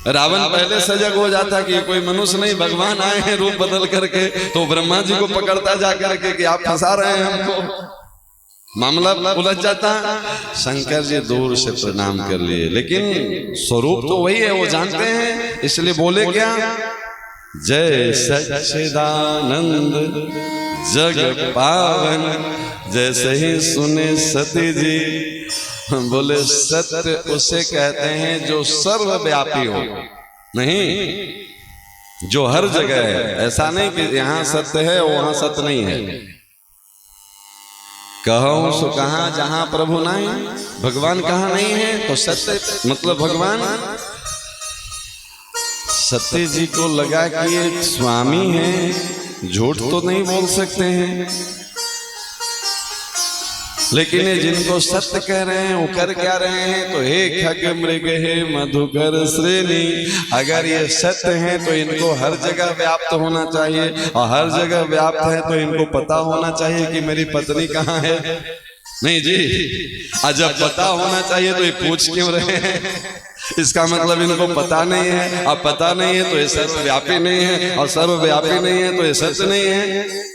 A: रावण पहले सजग हो जाता कि कोई मनुष्य नहीं, भगवान आए हैं रूप बदल करके, तो ब्रह्मा जी को पकड़ता जा करके कि आप फंसा रहे हैं हमको, मामला उलझ जाता। शंकर जी दूर से प्रणाम कर लिए, लेकिन स्वरूप तो वही है, वो जानते हैं, इसलिए बोले क्या? जय सच्चिदानंद जग पावन। जैसे ही सुने सती जी बोले, सत्य उसे कहते हैं जो सर्वव्यापी हो, नहीं जो हर जगह है। ऐसा नहीं कि यहाँ सत्य है वहां सत्य नहीं है। कहूं सो कहाँ जहां प्रभु नहीं, भगवान कहाँ नहीं है तो सत्य मतलब भगवान। सत्य जी को लगा कि ये स्वामी है, झूठ तो नहीं बोल सकते हैं, लेकिन ये जिनको सत्य कह रहे हैं वो कर क्या रहे हैं? तो हे खग मृग हे मधुकर श्रेणी, अगर ये सत्य है तो इनको हर जगह व्याप्त होना चाहिए, और हर जगह व्याप्त है तो इनको पता होना चाहिए कि मेरी पत्नी कहाँ है। नहीं जी, जब पता होना चाहिए तो ये पूछ क्यों रहे हैं? इसका मतलब इनको पता नहीं है, अब पता नहीं है तो ये सर्वव्यापी नहीं है, और सर्वव्यापी नहीं है तो ये सत्य नहीं है।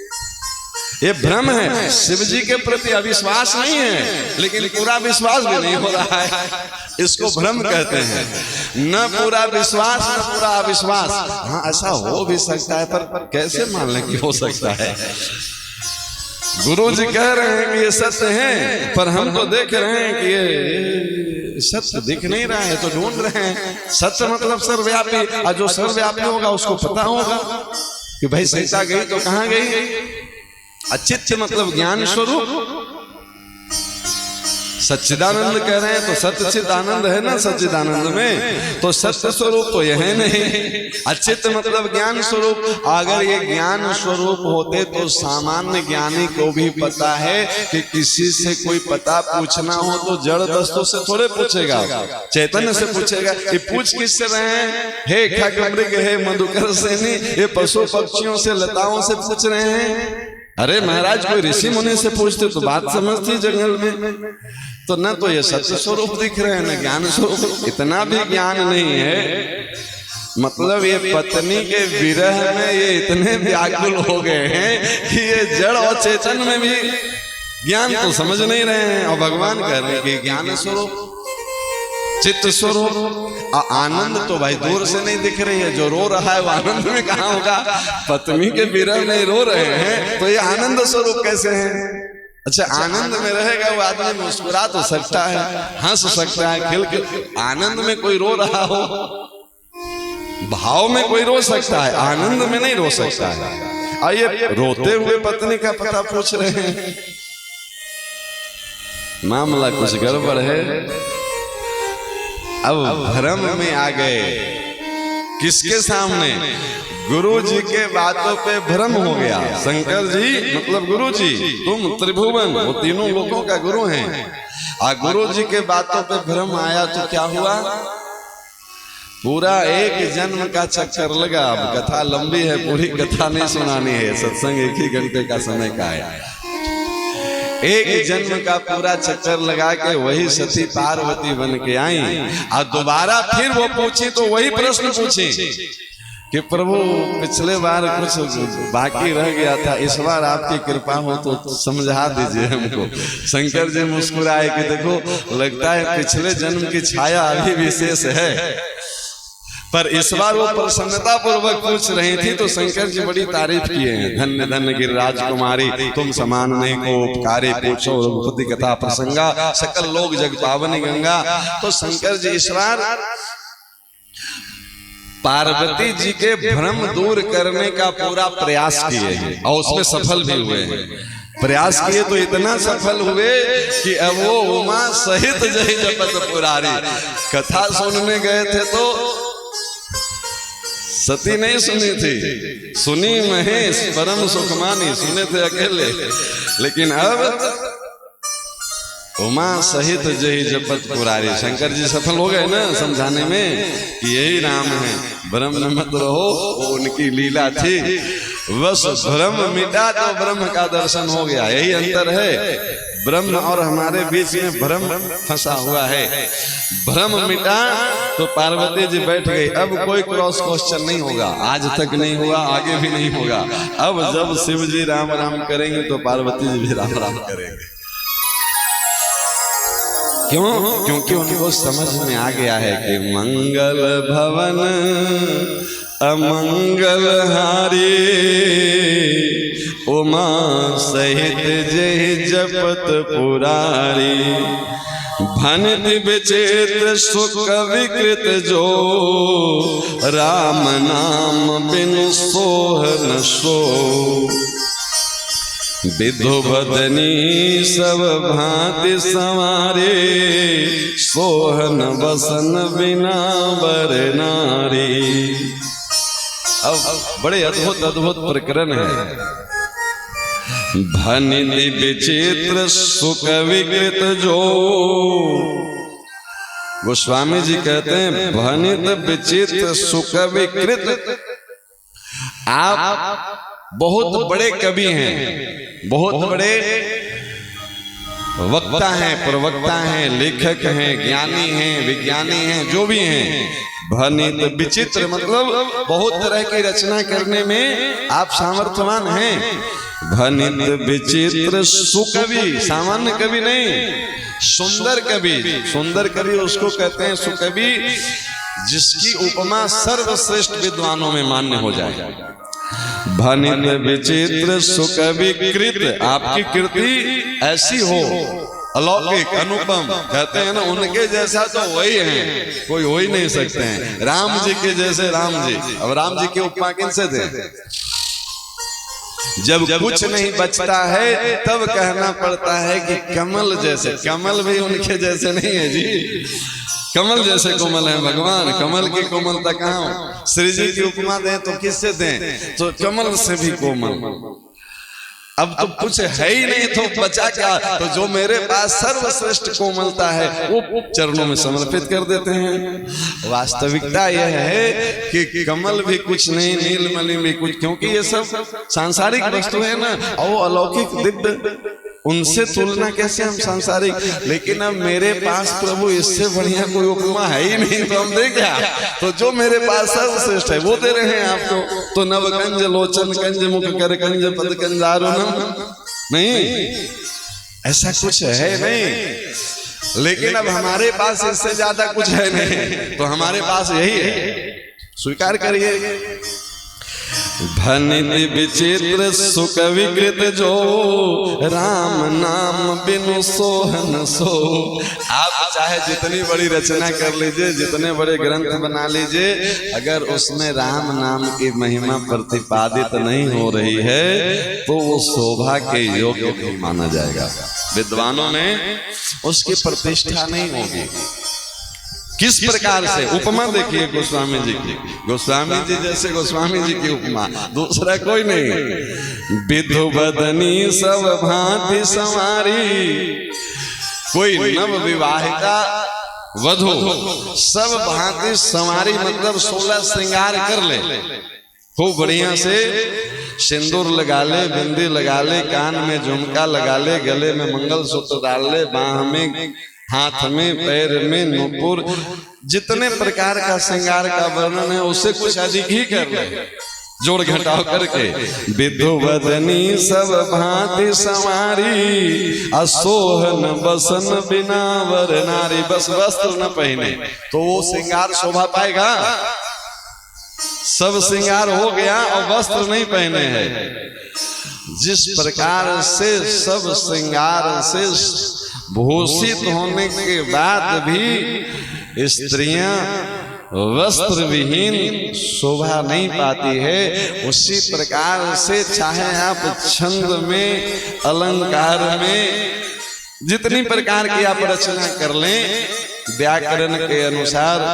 A: ये भ्रम है। शिव जी के प्रति अविश्वास नहीं है, लेकिन पूरा विश्वास भी नहीं हो रहा है, इसको भ्रम कहते हैं। न पूरा विश्वास न पूरा अविश्वास। हाँ, ऐसा हो भी सकता है, पर कैसे मान लें कि हो सकता है? गुरु जी कह रहे हैं कि ये सत्य है, पर हम तो देख रहे हैं कि ये सत्य दिख नहीं रहा है, तो ढूंढ रहे हैं। सत्य मतलब सर्वव्यापी, और जो सर्वव्यापी होगा उसको पता होगा कि भाई सीता गई तो कहाँ गई। अचित्य मतलब ज्ञान स्वरूप। सच्चिदानंद कह रहे हैं तो सत्य चित आनंद है ना सच्चिदानंद में, तो सत्य स्वरूप तो यह है नहीं। अचित मतलब ज्ञान स्वरूप। अगर ये ज्ञान स्वरूप होते तो सामान्य ज्ञानी को भी पता है कि किसी से कोई पता पूछना हो तो जड़ वस्तु से थोड़े पूछेगा, चैतन्य से पूछेगा। ये पूछ किससे रहे हैं? हे खग मृग हे मधुकर श्रेणी, ये पशु पक्षियों से लताओं से पूछ रहे हैं। अरे महाराज, कोई ऋषि मुनि से पूछते तो बात समझती जंगल में, तो न तो ये सत्य स्वरूप दिख रहे हैं न ज्ञान स्वरूप। इतना भी ज्ञान नहीं है, मतलब ये पत्नी के विरह में ये इतने व्याकुल हो गए हैं कि ये जड़ और चेतन में भी ज्ञान तो समझ नहीं रहे हैं। और भगवान कह रहे हैं कि ज्ञान स्वरूप चित्त स्वरूप। आनंद तो भाई दूर से नहीं दिख रही है, जो रो रहा है वो आनंद में कहाँ होगा? पत्नी के विरह में रो रहे हैं तो ये आनंद स्वरूप कैसे है? अच्छा, आनंद में रहेगा वो आदमी मुस्कुरा तो सकता है, हंस सकता है, खिल खिल। आनंद में कोई रो रहा हो, भाव में कोई रो सकता है, आनंद में नहीं रो सकता है। आइए, रोते हुए पत्नी का पता पूछ रहे हैं, मामला कुछ गड़बड़ है। अब भ्रम में आ गए, किसके सामने? गुरु जी के बातों पे भ्रम हो गया। शंकर जी मतलब गुरु जी, तुम त्रिभुवन, वो तीनों लोगों का गुरु हैं, और गुरु जी के बातों पे भ्रम आया तो क्या हुआ? पूरा एक जन्म का चक्कर लगा। अब कथा लंबी है, पूरी कथा नहीं सुनानी है, सत्संग 1 ही घंटे का समय का है। एक जन्म का पूरा चक्कर लगा के वही सती पार्वती बन के आई, और दोबारा फिर वो पूछी तो वही प्रश्न पूछी कि प्रभु पिछले बार कुछ बाकी रह गया था, इस बार आपकी कृपा हो तो समझा दीजिए हमको। शंकर जी मुस्कुराए कि देखो, लगता है पिछले जन्म की छाया अभी विशेष है, पर इस बार वो प्रसन्नता पूर्वक पूछ रही थी तो शंकर जी बड़ी तारीफ किए हैं। धन्य धन्य गिरिराज कुमारी, तुम समान नहीं को उपकारी, पूछो रघुपति कथा प्रसंगा, सकल लोग जग पावनी गंगा। तो शंकर जी इस बार पार्वती जी के भ्रम दूर करने का पूरा प्रयास किए हैं, और उसमें सफल भी हुए हैं। प्रयास किए तो इतना सफल हुए कि अब वो उमा सहित जय जपत पुरारी। कथा सुनने गए थे तो सती नहीं सुनी थी, सुनी महेश परम सुखमानी, सुने थे अकेले, लेकिन अब उमा सहित जय जपत पुरारी। शंकर जी सफल हो गए ना समझाने में कि यही राम है, भ्रम न मत रहो, वो उनकी लीला थी। बस भ्रम मिटा तो ब्रह्म का दर्शन हो गया, यही अंतर है। ब्रह्म और हमारे बीच में भ्रम फंसा हुआ है। भ्रम मिटा तो पार्वती जी बैठ गई। अब कोई क्रॉस क्वेश्चन नहीं होगा, आज तक नहीं हुआ, आगे भी नहीं होगा। अब जब शिव जी राम राम करेंगे तो पार्वती जी भी राम राम करेंगे। क्यों? क्योंकि उनको समझ में आ गया है कि मंगल भवन अमंगल हारी, उमा सहित जय जपत पुरारी। भनित विचित्र सुख विकृत जो, राम नाम बिन सोह न सो। विधु बदनी सब भांति संवारे, सोहन बसन बिना बर नारी। अब बड़े अद्भुत अद्भुत प्रकरण है। भनित विचित्र सुख विकृत जो, गोस्वामी जी कहते हैं भनित विचित्र सुख विकृत। आप बहुत बड़े कवि हैं, बहुत बड़े वक्ता हैं, प्रवक्ता हैं, लेखक हैं, ज्ञानी हैं, विज्ञानी हैं, जो भी हैं। भनित विचित्र मतलब बहुत तरह की रचना करने में आप सामर्थ्यवान हैं। भनित विचित्र सुकवि, सामान्य कवि नहीं, सुंदर कवि। सुंदर कवि उसको कहते हैं सुकवि जिसकी उपमा सर्वश्रेष्ठ विद्वानों में मान्य हो जाए। भनित विचित्र सुकवि कृत, आपकी कृति ऐसी हो, अलौकिक अनुपम। कहते हैं ना उनके जैसा तो वही है, कोई हो ही नहीं सकते हैं। राम जी के जैसे राम जी। अब राम जी की उपमा किनसे दें? जब कुछ नहीं बचता है तब कहना पड़ता है कि कमल जैसे। कमल भी उनके जैसे नहीं है जी, कमल जैसे कोमल है भगवान। कमल की कोमलता कहाँ? श्री जी की उपमा दें तो किससे दें? तो कमल से भी कोमल। अब तो कुछ है ही नहीं तो बचा क्या? तो जो मेरे पास सर्वश्रेष्ठ कोमलता है वो चरणों में समर्पित कर देते हैं। वास्तविकता यह है कि कमल भी कुछ नहीं, नीलमणि भी कुछ, क्योंकि ये सब सांसारिक वस्तु है ना, और अलौकिक दिव्य, उनसे तुलना कैसे हम सांसारिक। लेकिन अब मेरे पास प्रभु इससे बढ़िया कोई उपमा है ही नहीं, तो हम दे क्या? तो जो मेरे पास सर्वश्रेष्ठ है वो दे रहे हैं आपको। तो नवकंज लोचन कंज मुख कर कंज पद कंजारुणम, नहीं ऐसा कुछ है नहीं। लेकिन अब हमारे पास इससे ज्यादा कुछ है नहीं, तो हमारे पास यही है, स्वीकार करिए। भनिति विचित्र सुख विकृत जो, राम नाम बिनु सोहन सो। आप चाहे जितनी बड़ी रचना कर लीजिए, जितने बड़े ग्रंथ बना लीजिए, अगर उसमें राम नाम की महिमा प्रतिपादित नहीं हो रही है तो वो शोभा के योग्य नहीं माना जाएगा। विद्वानों में उसकी प्रतिष्ठा नहीं होगी। किस प्रकार से? उपमा देखिए गोस्वामी जी की, गोस्वामी जी जैसे गोस्वामी जी की उपमा दूसरा कोई नहीं। विधु बदनी सब भांति संवारी, कोई नव विवाहिता वधु सब भांति संवारी, मतलब 16 श्रृंगार कर ले, खूब बढ़िया से सिंदूर लगा ले, बिंदी लगा ले, कान में झुमका लगा ले, गले में मंगलसूत्र डाल ले, बाह में, हाथ में, पैर में नूपुर, जितने प्रकार का श्रृंगार का वर्णन है उससे कुछ अधिक ही कर ले, जोड़ घटाव करके। विधु बदनी सब भांति संवारी, असोहन बसन बिना वर नारी। बस वस्त्र न पहने तो वो श्रृंगार शोभा पाएगा? सब श्रृंगार हो गया और वस्त्र नहीं पहने हैं। जिस प्रकार से सब श्रृंगार से भूषित होने के बाद भी स्त्रियां वस्त्र विहीन शोभा नहीं पाती है, उसी प्रकार से चाहे आप छंद में, अलंकार में, जितनी प्रकार की आप रचना कर लें, व्याकरण के अनुसार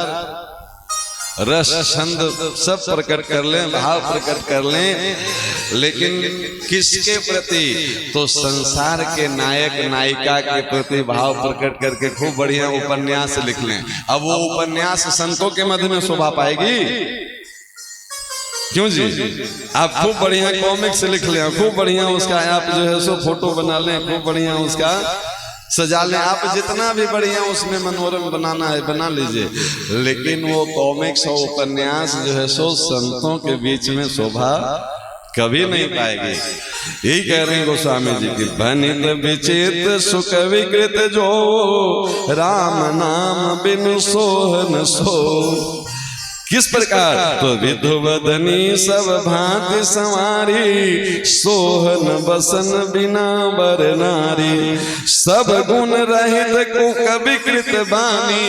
A: रस छंद सब प्रकट कर लें, भाव प्रकट कर लें, लेकिन किसके प्रति? तो संसार के नायक नायिका के प्रति भाव प्रकट करके खूब बढ़िया उपन्यास लिख लें। अब वो उपन्यास संतों के मध्य में शोभा पाएगी? क्यों जी? आप खूब बढ़िया कॉमिक्स लिख लें, खूब बढ़िया उसका आप जो है सो फोटो बना लें, खूब बढ़िया उसका सजा लें, आप जितना भी बढ़िया उसमें मनोरम बनाना है बना लीजिए, लेकिन वो कॉमिक्स और उपन्यास जो है सो संतों के बीच में शोभा कभी नहीं पाएगी। यही कह रहे हैं गोस्वामी जी की, भनित विचित्र सुख विकृत जो, राम नाम बिनु सोहन सो। किस प्रकार? तो विधु बदनी सब भांति संवारी, सोहन बसन बिना वर नारी। सब गुण रहित को विकृत बानी।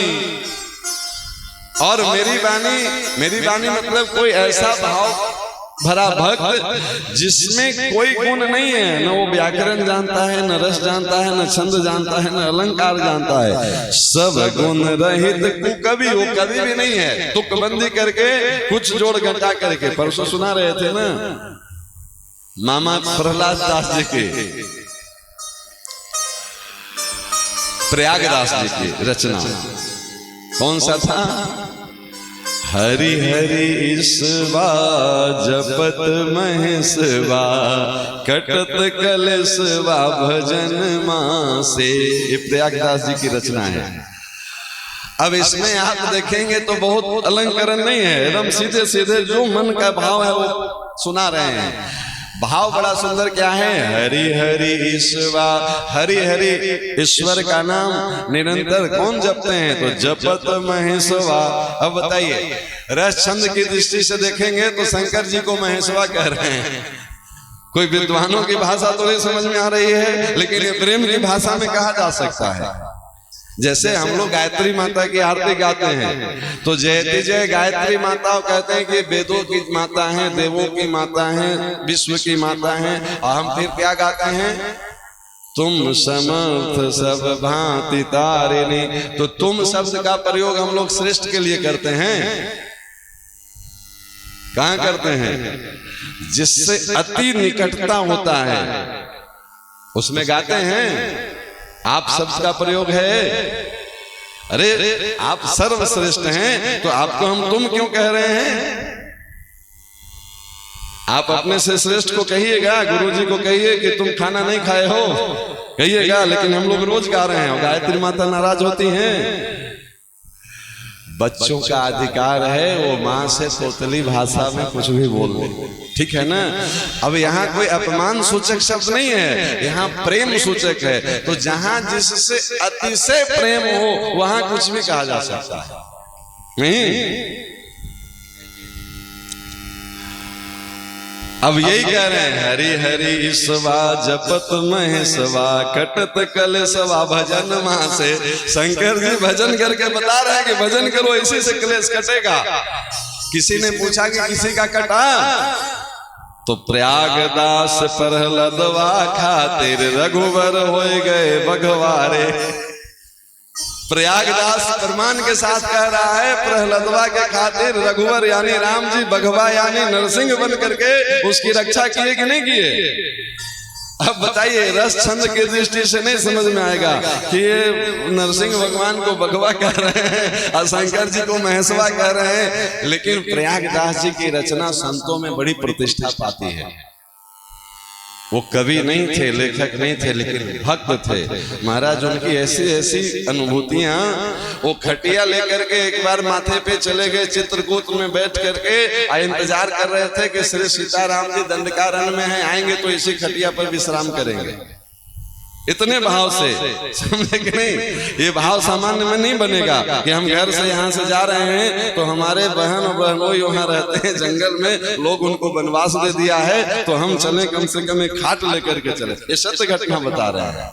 A: और मेरी बानी मतलब कोई ऐसा भाव भरा भक्त जिसमें कोई गुण नहीं है, न वो व्याकरण जानता है, न रस जानता है, न छंद जानता है, न अलंकार जानता है। सब गुण रहित कवि, वो कवि भी नहीं है, तुकबंदी करके कुछ जोड़ घटा करके। परसों सुना रहे थे ना मामा प्रहलाद दास जी के, प्रयागदास जी की रचना, कौन सा था? हरि हरि ईश्वा जपत महेशवा, कटत कलशवा भजन मासे। ये प्रयागदास जी की रचना है। अब इसमें आप देखेंगे तो बहुत अलंकरण नहीं है, एकदम सीधे सीधे जो मन का भाव है वो सुना रहे हैं। भाव बड़ा सुंदर क्या है? हरि हरि ईश्वा। हरि हरि ईश्वर का नाम निरंतर कौन जपते हैं? तो जपत महेशवा। अब बताइए, रस छंद की दृष्टि से देखेंगे तो शंकर जी को महेशवा कह रहे हैं। कोई विद्वानों की भाषा तो नहीं समझ में आ रही है, लेकिन ये प्रेम की भाषा में कहा जा सकता है। जैसे हम लोग गायत्री माता की आरती गाते हैं तो जयति जय गायत्री माता कहते हैं कि वेदों की माता है, देवों की माता है, विश्व की माता है। और हम फिर क्या गाते हैं? तुम समर्थ सब भांति तारिणी। तो तुम शब्द का प्रयोग हम लोग श्रेष्ठ के लिए करते हैं। कहाँ करते हैं? जिससे अति निकटता होता है उसमें गाते हैं। आप शब्द का प्रयोग है, अरे आप सर्वश्रेष्ठ हैं तो आपको हम तुम क्यों कह रहे हैं? आप अपने से श्रेष्ठ को कहिएगा, गुरुजी को कहिए कि तुम खाना नहीं खाए हो कहिएगा, लेकिन हम लोग रोज गा रहे हैं। गायत्री माता नाराज होती हैं। बच्चों का अधिकार है वो माँ से तोतली भाषा में कुछ भी बोल दे, ठीक है ना। अब यहाँ कोई अपमान सूचक शब्द नहीं है, यहाँ प्रेम सूचक है। तो जहाँ जिससे अतिशय प्रेम हो वहां कुछ भी कहा जा सकता है। नहीं अब यही कह रहे हैं, हरि हरि ईश्वा जपत महेशवा कटत कलेशवा भजन मां से। शंकर जी भजन करके बता रहे हैं कि भजन करो, इसी से क्लेश कटेगा। किसी ने पूछा कि किसी का कटा, तो प्रयागदास प्रहलदवा खातिर रघुवर हो गए बघवारे। प्रयागदास प्रमाण के साथ कह रहा है, प्रहलदवा के खातिर रघुवर यानी राम जी बघवा यानी नरसिंह बन करके उसकी रक्षा किए कि नहीं किए। अब बताइए, रस छंद की दृष्टि से नहीं समझ में आएगा कि ये नरसिंह भगवान को बघवा कह रहे हैं और शंकर जी को महेशवा कह रहे हैं। लेकिन प्रयागदास जी की रचना संतों में बड़ी प्रतिष्ठा पाती है। वो कवि नहीं थे, लेखक नहीं थे, लेकिन भक्त थे महाराज। उनकी ऐसी ऐसी अनुभूतियां, वो खटिया लेकर के एक बार माथे पे चले गए, चित्रकूट में बैठ करके इंतजार कर रहे थे कि श्री सीताराम जी दंडकारण्य में हैं, आएंगे तो इसी खटिया पर विश्राम करेंगे। इतने भाव से, समझे कि नहीं। ये भाव सामान्य में नहीं बनेगा कि हम घर से यहाँ से जा रहे हैं तो हमारे बहन और बहनोई वहाँ रहते हैं जंगल में, लोग उनको वनवास दे दिया है तो हम चले कम से कम एक खाट लेकर के चले। ये सत्य घटना बता रहे हैं।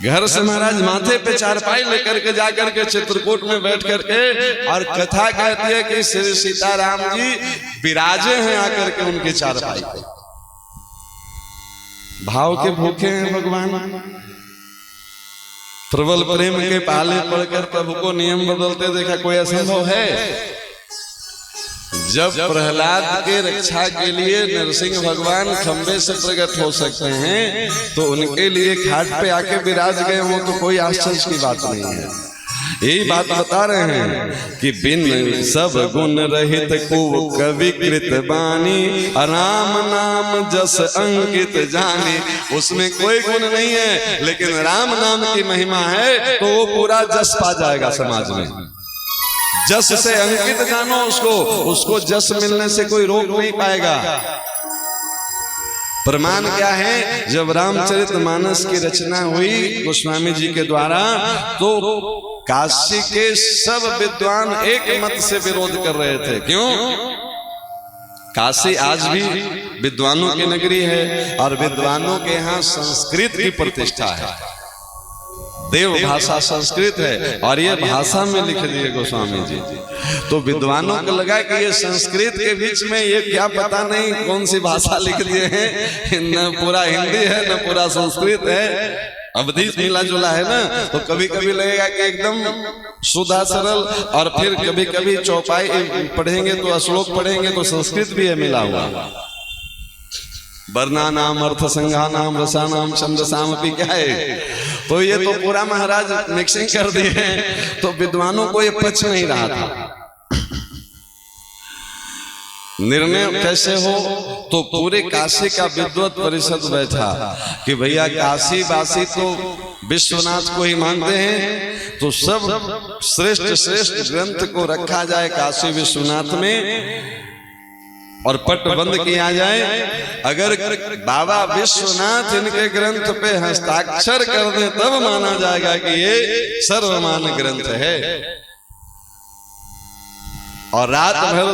A: घर से महाराज माथे पे चारपाई लेकर के जाकर के चित्रकूट में बैठ करके, और कथा कहती है कि श्री सीताराम जी विराजे हैं आकर के उनके चारपाई पे। भाव के भूखे हैं भगवान। प्रबल प्रेम के पाले पड़कर प्रभु को नियम बदलते देखा कोई असंभव है। जब प्रहलाद के रक्षा के लिए नरसिंह भगवान खंबे से प्रकट हो सकते हैं तो उनके लिए खाट पे आके विराज गए हो तो कोई आश्चर्य की बात नहीं है। यही बात बता रहे हैं कि बिन सब गुण रहित को कवि कृत बानी, राम नाम जस अंकित जानी। उसमें कोई गुण नहीं है, लेकिन राम नाम की महिमा है तो वो पूरा जस पा जाएगा समाज में। जस से अंकित जानो उसको जस मिलने से कोई रोक नहीं पाएगा। प्रमाण क्या है, जब रामचरितमानस की रचना हुई गोस्वामी जी के द्वारा तो काशी के सब विद्वान एक मत से विरोध कर रहे थे। क्यों? काशी आज भी विद्वानों की नगरी है और विद्वानों के यहाँ संस्कृत की प्रतिष्ठा है। देव भाषा संस्कृत है और ये भाषा में लिख दिए गोस्वामी जी। तो विद्वानों को लगा कि ये संस्कृत के बीच में ये क्या पता नहीं कौन सी भाषा लिख दिए हैं, न पूरा हिंदी है न पूरा संस्कृत है, अवधि मिला जुला है ना। तो कभी कभी लगेगा कि एकदम सुधा सरल, और फिर कभी कभी चौपाई पढ़ेंगे तो श्लोक पढ़ेंगे तो संस्कृत भी है मिला हुआ। वर्णा नाम अर्थ संज्ञा नाम रसा नाम छंद साम भी क्या है। तो ये तो पूरा महाराज मिक्सिंग कर दिए हैं, तो विद्वानों को ये पच नहीं रहा था। निर्णय कैसे हो, तो पूरे काशी का विद्वत परिषद बैठा कि भैया काशी वासी तो विश्वनाथ को ही मानते हैं, तो सब श्रेष्ठ श्रेष्ठ ग्रंथ को रखा जाए काशी विश्वनाथ में और पट बंद किया जाए। अगर बाबा विश्वनाथ इनके ग्रंथ पे हस्ताक्षर कर दे तब माना जाएगा कि ये सर्वमान्य ग्रंथ है। और रात भर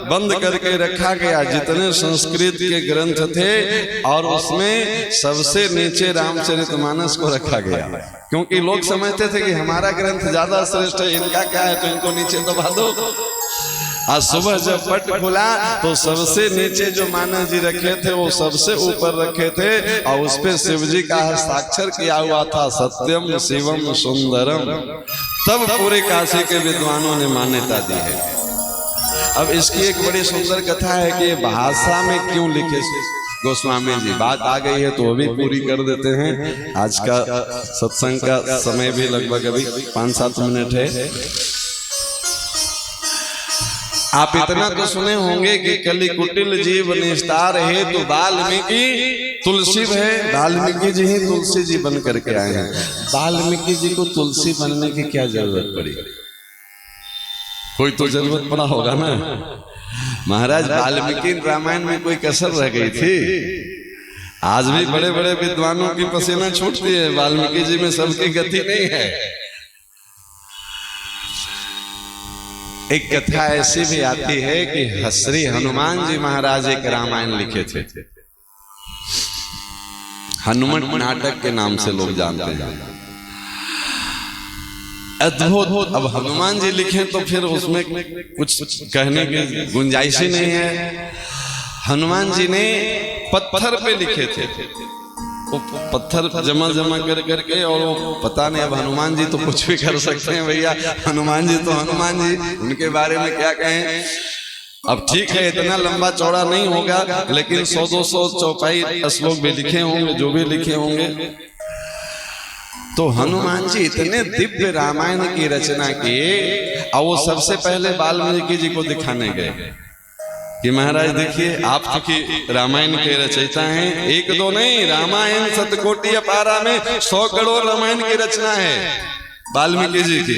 A: बंद करके रखा गया जितने संस्कृत के ग्रंथ थे, और उसमें सबसे नीचे रामचरितमानस को रखा गया, क्योंकि लोग समझते थे कि हमारा ग्रंथ ज्यादा श्रेष्ठ है, इनका क्या है, तो इनको नीचे दबा दो। आज सुबह जब पट खुला तो सबसे नीचे जो मानव जी रखे थे वो सबसे ऊपर रखे थे, और उस पे शिव जी का हस्ताक्षर किया हुआ था, सत्यम शिवम सुंदरम। तब पूरे काशी के विद्वानों ने मान्यता दी है। अब इसकी एक बड़ी सुंदर कथा है कि भाषा में क्यों लिखे गोस्वामी जी। बात आ गई है तो अभी पूरी कर देते हैं। आज का सत्संग का समय भी लगभग अभी 5-7 मिनट है। आप इतना तो सुने होंगे कि कली कुटिल जीव निस्तार है तो वाल्मीकि तुलसी है। वाल्मीकि जी ही तुलसी जी बन करके आए हैं। वाल्मीकि जी को तुलसी बनने की क्या जरूरत पड़ी? कोई तो जरूरत पड़ा होगा ना। महाराज वाल्मीकि रामायण में कोई कसर रह गई थी? आज भी बड़े बड़े विद्वानों की पसीना छूटती है, वाल्मीकि जी में सबकी गति नहीं है। एक कथा ऐसी भी आती है कि श्री हनुमान जी महाराज एक रामायण लिखे थे, हनुमान नाटक के नाम से लोग जानते हैं। अद्भुत। अब हनुमान जी लिखे तो फिर उसमें कुछ कहने की गुंजाइश ही नहीं है। हनुमान जी ने पत्थर पे लिखे थे, वो पत्थर जमा कर करके, और वो पता नहीं, अब हनुमान जी तो कुछ भी कर सकते हैं भैया, हनुमान जी तो हनुमान जी, उनके बारे में क्या कहें। अब ठीक है, इतना लंबा चौड़ा नहीं होगा, लेकिन 100-200 चौपाई श्लोक भी लिखे होंगे, जो भी लिखे होंगे। तो हनुमान जी इतने दिव्य रामायण की रचना किए, और वो सबसे पहले वाल्मीकि जी को दिखाने गए कि महाराज देखिए, आप चूंकि रामायण के रचयिता हैं, एक दो नहीं, रामायण शतकोटि अपारा में 100 करोड़ रामायण की रचना है वाल्मीकि जी की।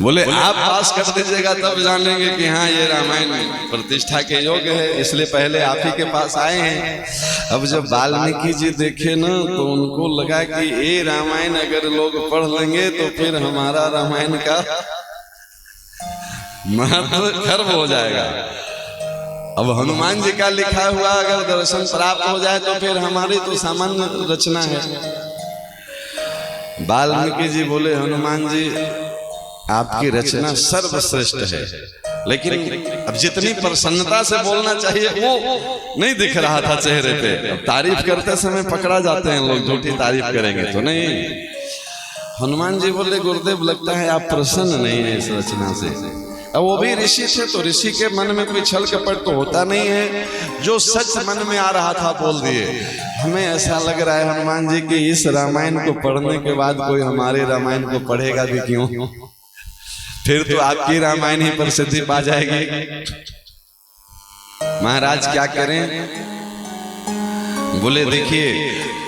A: बोले आप पास कर दीजिएगा तब जानेंगे कि हाँ ये रामायण प्रतिष्ठा के योग्य है, इसलिए पहले आप ही के पास आए हैं। अब जब वाल्मीकि जी देखे ना, तो उनको लगा कि ये रामायण अगर लोग पढ़ लेंगे तो फिर हमारा रामायण का महत्व खर्ब हो जाएगा। अब हनुमान जी का लिखा हुआ अगर दर्शन प्राप्त हो जाए तो फिर हमारी तो सामान्य रचना है। वाल्मीकि जी बोले, हनुमान जी आपकी रचना सर्वश्रेष्ठ है, लेकिन अब जितनी प्रसन्नता से बोलना चाहिए वो नहीं दिख रहा था चेहरे पे। अब तारीफ करते समय पकड़ा जाते हैं लोग, झूठी तारीफ करेंगे तो नहीं। हनुमान जी बोले, गुरुदेव लगता है आप प्रसन्न नहीं है इस रचना से। अब वो भी ऋषि थे, तो ऋषि के मन में कोई छल कपट तो होता नहीं है, जो सच मन में आ रहा था बोल दिए। हमें ऐसा लग रहा है हनुमान जी कि इस रामायण को पढ़ने के बाद कोई हमारे रामायण को पढ़ेगा भी क्यों, फिर तो आपकी रामायण ही प्रसिद्धि पा जाएगी। महाराज क्या करें? बोले देखिए,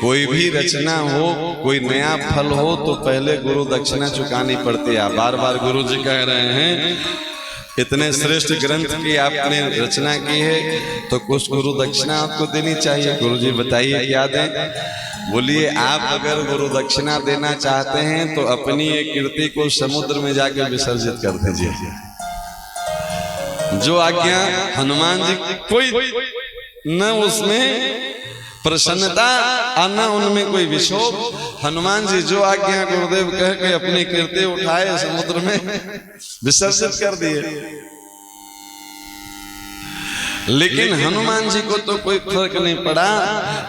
A: कोई भी रचना हो, कोई नया फल हो तो पहले गुरु दक्षिणा चुकानी पड़ती है। बार बार गुरु जी कह रहे हैं, इतने श्रेष्ठ ग्रंथ की आपने रचना की है तो कुछ गुरु दक्षिणा आपको देनी चाहिए। गुरु जी बताइए क्या दें? बोलिए, आप अगर गुरु दक्षिणा देना चाहते हैं तो अपनी एक कीर्ति को समुद्र में जाकर विसर्जित कर दीजिए। जो आज्ञा हनुमान जी, कोई न उसमें प्रसन्नता और न उनमें कोई विक्षोभ। हनुमान जी जो आज्ञा गुरुदेव कह के अपनी कीर्ति उठाए समुद्र में विसर्जित कर दिए। लेकिन हनुमान जी को तो कोई फर्क नहीं पड़ा,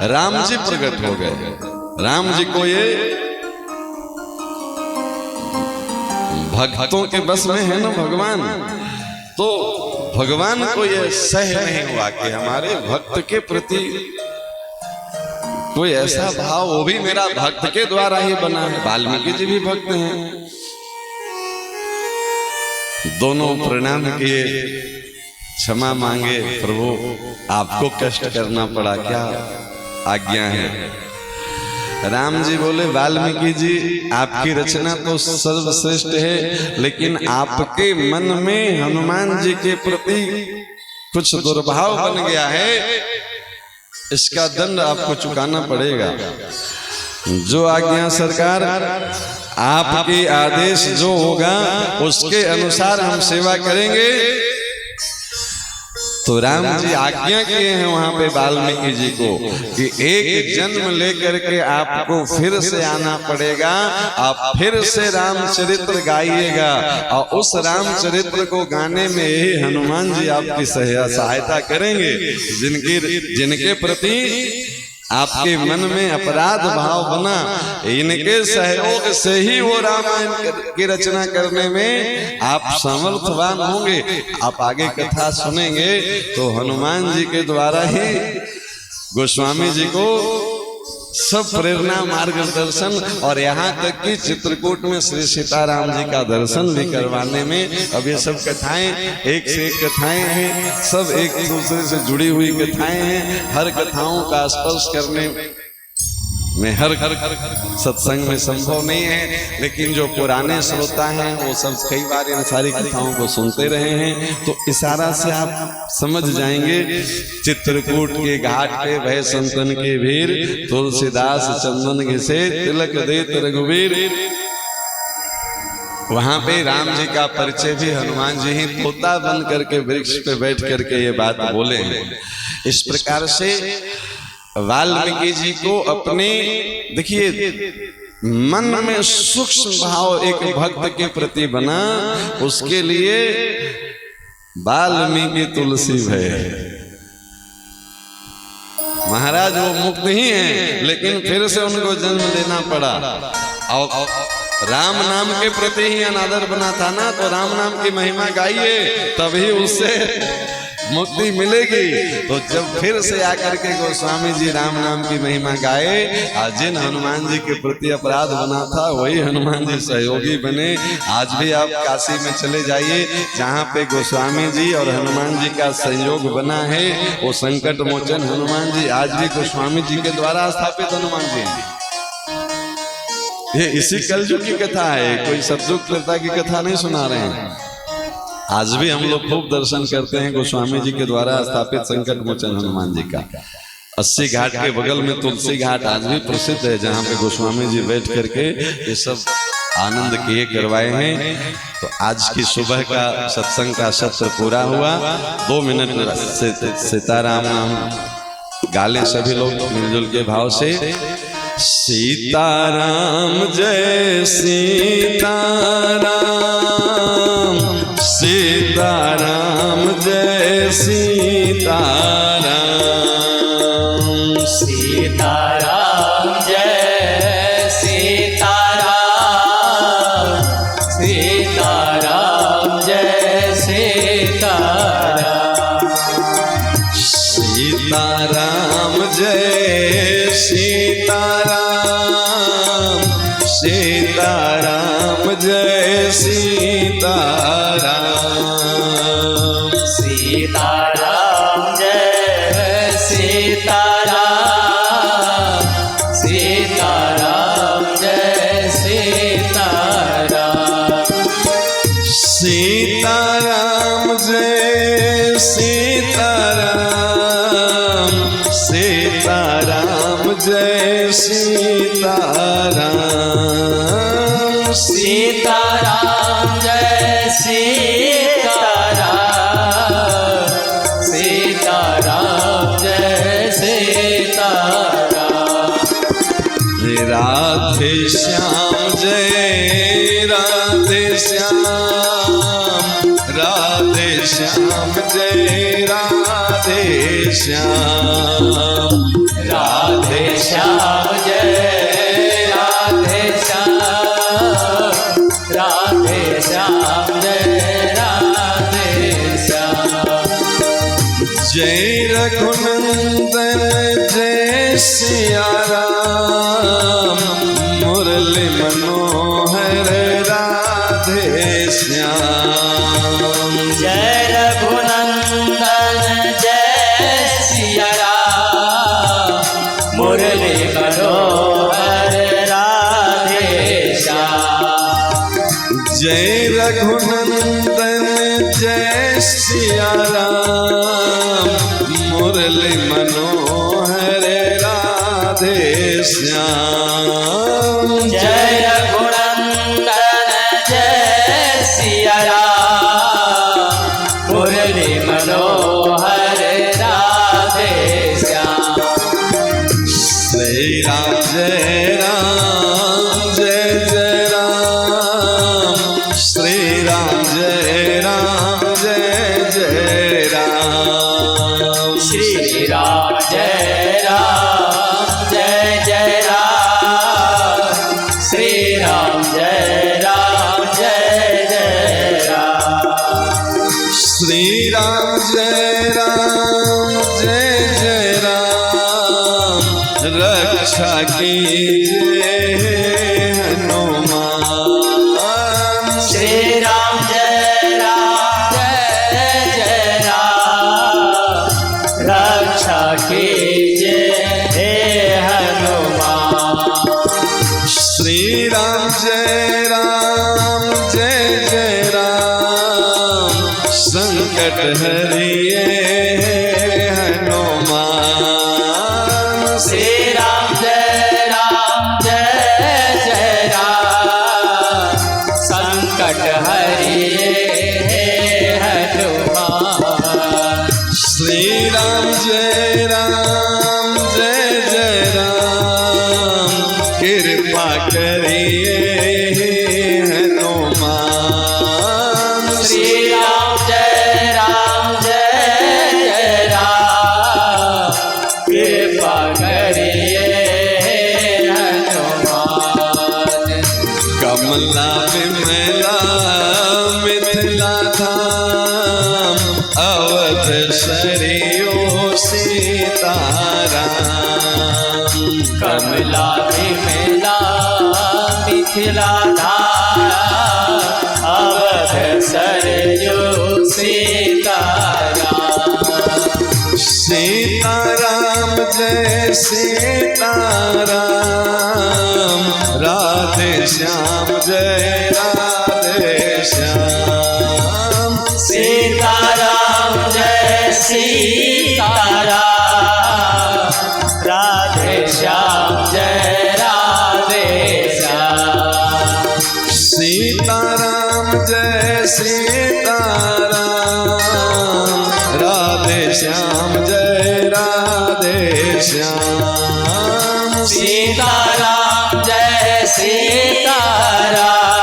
A: राम जी प्रकट हो गए। राम जी को ये भक्तों के बस में है ना भगवान, तो भगवान को ये सह नहीं हुआ कि हमारे भक्त के प्रति कोई ऐसा भाव, वो भी मेरा भक्त के द्वारा ही बना है। वाल्मीकि जी भी भक्त हैं, दोनों प्रणाम किए, क्षमा मांगे, प्रभु आपको कष्ट करना पड़ा, क्या आज्ञा है? राम जी बोले, वाल्मीकि जी आपकी रचना तो सर्वश्रेष्ठ है, लेकिन आपके मन में हनुमान जी के प्रति कुछ दुर्भाव बन गया है, इसका दंड आपको चुकाना पड़ेगा। जो आज्ञा सरकार, आपके आदेश जो होगा उसके अनुसार हम सेवा करेंगे। तो राम जी आज्ञा किए हैं वहां पे वाल्मीकि जी को कि एक जन्म लेकर के आपको फिर से आना पड़ेगा, आप फिर से रामचरित्र गाइएगा, और उस रामचरित्र को गाने में ही हनुमान जी आपकी सहायता करेंगे। जिनके प्रति आपके मन में अपराध भाव बना, इनके सहयोग से ही वो रामायण की रचना करने में आप समर्थवान होंगे। आप आगे कथा सुनेंगे तो हनुमान जी के द्वारा ही गोस्वामी जी को सब प्रेरणा, मार्गदर्शन, और यहाँ तक कि चित्रकूट में श्री सीताराम जी का दर्शन भी करवाने में। अब ये सब कथाएं एक से एक कथाएं हैं, सब एक दूसरे से जुड़ी हुई कथाएं हैं। हर कथाओं का स्पर्श करने में हर सत्संग में संभव नहीं है, लेकिन जो पुराने श्रोता हैं वो सब कई बार इन सारी कथाओं को सुनते रहे हैं, तो इशारा से आप समझ जाएंगे। चित्रकूट के घाट पे भय संतन के भीर, तुलसीदास चंदन घिसे, तिलक देत रघुवीर। वहां पे राम जी का परिचय भी हनुमान जी ही तोता बन करके वृक्ष पे बैठ करके ये बात बोले हैं। इस प्रकार से वाल्मीकि जी को अपने देखिए मन में सूक्ष्म भाव एक भक्त के प्रति बना, उसके लिए वाल्मीकि तुलसी भय। महाराज वो मुक्त ही हैं, लेकिन फिर से उनको जन्म लेना पड़ा। और राम नाम के प्रति ही अनादर बना था ना, तो राम नाम की महिमा गाइए तभी उससे मुक्ति मिलेगी। तो जब फिर से आकर के गोस्वामी जी राम नाम की महिमा गाए, और जिन हनुमान जी के प्रति अपराध बना था वही हनुमान जी सहयोगी बने। आज भी आप काशी में चले जाइए, जहाँ पे गोस्वामी जी और हनुमान जी का संयोग बना है, वो संकट मोचन हनुमान जी आज भी गोस्वामी जी के द्वारा स्थापित हनुमान जी हैं। ये इसी कलयुग की कथा है, कोई सतयुग त्रेता की कथा नहीं सुना रहे हैं। आज भी हम लोग खूब दर्शन करते हैं गोस्वामी जी के द्वारा स्थापित संकट मोचन हनुमान जी का। 80 घाट के बगल में तुलसी घाट आज भी प्रसिद्ध है, जहाँ पे गोस्वामी जी बैठ करके ये सब आनंद किए करवाए हैं। तो आज की सुबह का सत्संग का सत्र पूरा हुआ। 2 मिनट सीताराम नाम गालें सभी लोग मिलजुल के भाव से। सीताराम जय सीताराम, सीताराम जय सीताराम,
B: सीताराम जय सीताराम, सीताराम जय सीताराम,
A: सीताराम जय सीताराम, सीताराम जय सीताराम,
B: सीताराम जय सीताराम, सीताराम जय सीताराम,
A: सीताराम जय सीताराम, सीताराम जय सीताराम,
B: सीताराम जय सीताराम, सीताराम जय सीताराम,
A: राधे श्याम जय राधे श्याम, राधे श्याम जय राधे श्याम,
B: राधे श्याम जय राधे श्याम, राधे श्याम जय राधे श्याम,
A: जय रघुनंदन जय सिया राम, मुरली मनोहर राधे श्याम,
B: जय रघुनंदन जय सिया राम, मुरली मनोहर राधे श्याम,
A: जय रघुनंदन जय सिया राम, मुरली मनोहर राधे श्याम,
B: जय रघुनंदन जय सिया राम, मुरली मनोहर राधे श्याम,
A: श्री राम जय राम जय जय राम, श्री राम जय राम जय जय राम,
B: श्री राम जय राम जय जय राम, श्री राम जय राम जय जय राम,
A: श्री राम जय राम जय जय राम, रक्षा कीजिए हनुमान,
B: श्री राम जय जय राम, रक्षा कीजिए हे हनुमान,
A: श्री राम जय जय राम, संकट हरिए हनुमान,
B: श्री राम जय जय राम, संकट संकट हरिए हे हनुमान।
A: श्री राम जय राम जय जय राम, कृपा करिए हे हनुमान।
B: श्री राम जय राम, कृपा करिए हनुमान।
A: कमला विमला मिथिला धाम, अवध सरयो सीताराम।
B: कमला विमला मिथिला धाम, अवध सरयो सीताराम।
A: सीताराम जय सीताराम, राधे श्याम जय राधे श्याम।
B: सीताराम जय सीताराम, राधे श्याम जय राधे श्याम।
A: सीताराम जय सीताराम, राधे श्याम जय राधे श्याम।
B: सीताराम जय सीताराम,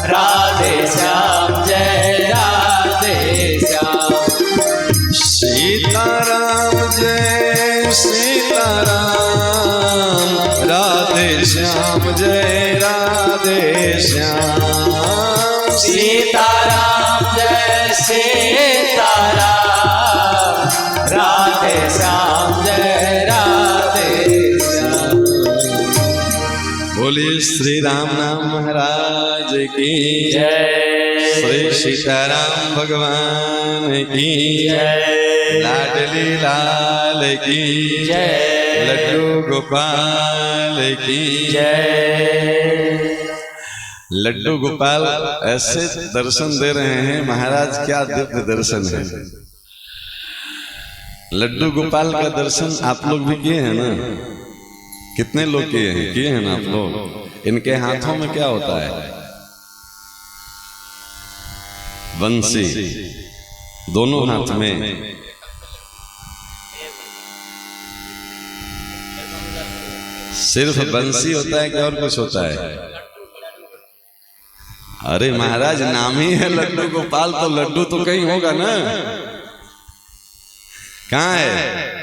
B: राधे श्याम जय राधे श्याम।
A: सीताराम जय सीताराम, राधे श्याम जय राधे श्याम।
B: सीताराम जय सीताराम, राधे श्याम जय राधे श्याम।
A: बोलिए श्री राम नाम महाराज की
B: जय,
A: श्री सीताराम भगवान की
B: जय,
A: लाडली लाल की
B: जय,
A: लड्डू गोपाल की
B: जय।
A: लड्डू गोपाल ऐसे दर्शन दे रहे हैं महाराज, क्या दिव्य दर्शन है। लड्डू गोपाल का दर्शन आप लोग भी किए हैं ना? कितने लोग किए हैं ना आप लोग? इनके हाथों में क्या होता है? बंसी, दोनों हाथ में। सिर्फ बंसी होता है कि और कुछ होता है? अरे महाराज नाम ही है लड्डू गोपाल, तो लड्डू तो कहीं होगा ना? कहाँ है?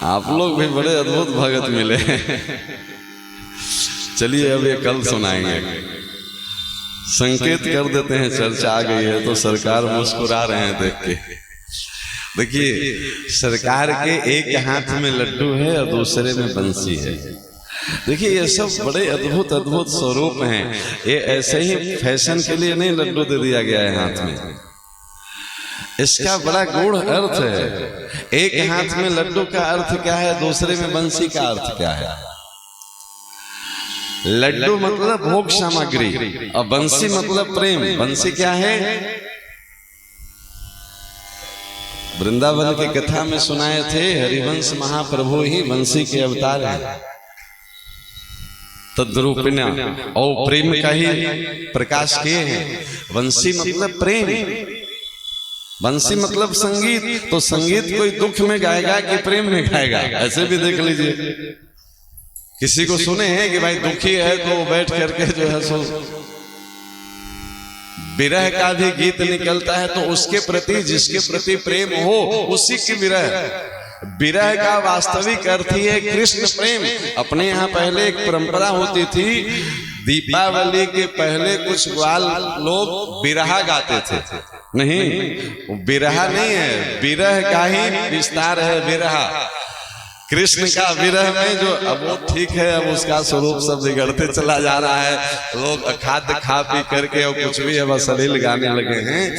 A: आप लोग भी बड़े अद्भुत भगत मिले। चलिए अब ये कल सुनाएंगे, संकेत कर देते हैं। चर्चा आ गई है तो सरकार मुस्कुरा रहे हैं देख के। देखिए सरकार के एक हाथ में लड्डू है और दूसरे में बंसी है। देखिए ये सब बड़े अद्भुत अद्भुत स्वरूप हैं। ये ऐसे ही फैशन के लिए नहीं लड्डू दे दिया गया है हाथ में, इसका बड़ा गूढ़ अर्थ है। एक हाथ में लड्डू का अर्थ क्या है, दूसरे में बंसी का अर्थ क्या है? लड्डू मतलब भोग सामग्री और बंसी मतलब प्रेम। बंसी क्या है? वृंदावन की कथा में सुनाए थे, हरिवंश महाप्रभु ही बंसी के अवतार हैं। तद्रूपिणा और प्रेम का ही प्रकाश किए हैं। बंसी मतलब प्रेम, बंसी मतलब संगीत। तो संगीत कोई दुख में गाएगा कि प्रेम में गाएगा? ऐसे भी देख लीजिए, किसी को सुने हैं कि भाई दुखी है तो बैठ करके जो है सो विरह का भी गीत निकलता है, तो उसके प्रति जिसके प्रति प्रेम हो उसी की विरह। विरह का वास्तविक अर्थ ही है कृष्ण प्रेम। अपने यहाँ पहले एक परंपरा होती थी, दीपावली के पहले कुछ ग्वाल लोग बिरहा गाते थे। नहीं, बिरहा नहीं है, विरह का ही विस्तार है विरहा। कृष्ण का विरह में जो अब वो ठीक है, अब उसका स्वरूप सब बिगड़ते चला जा रहा है। लोग अखाद्य खा पी करके और कुछ भी अब अश्लील गाने लगे हैं।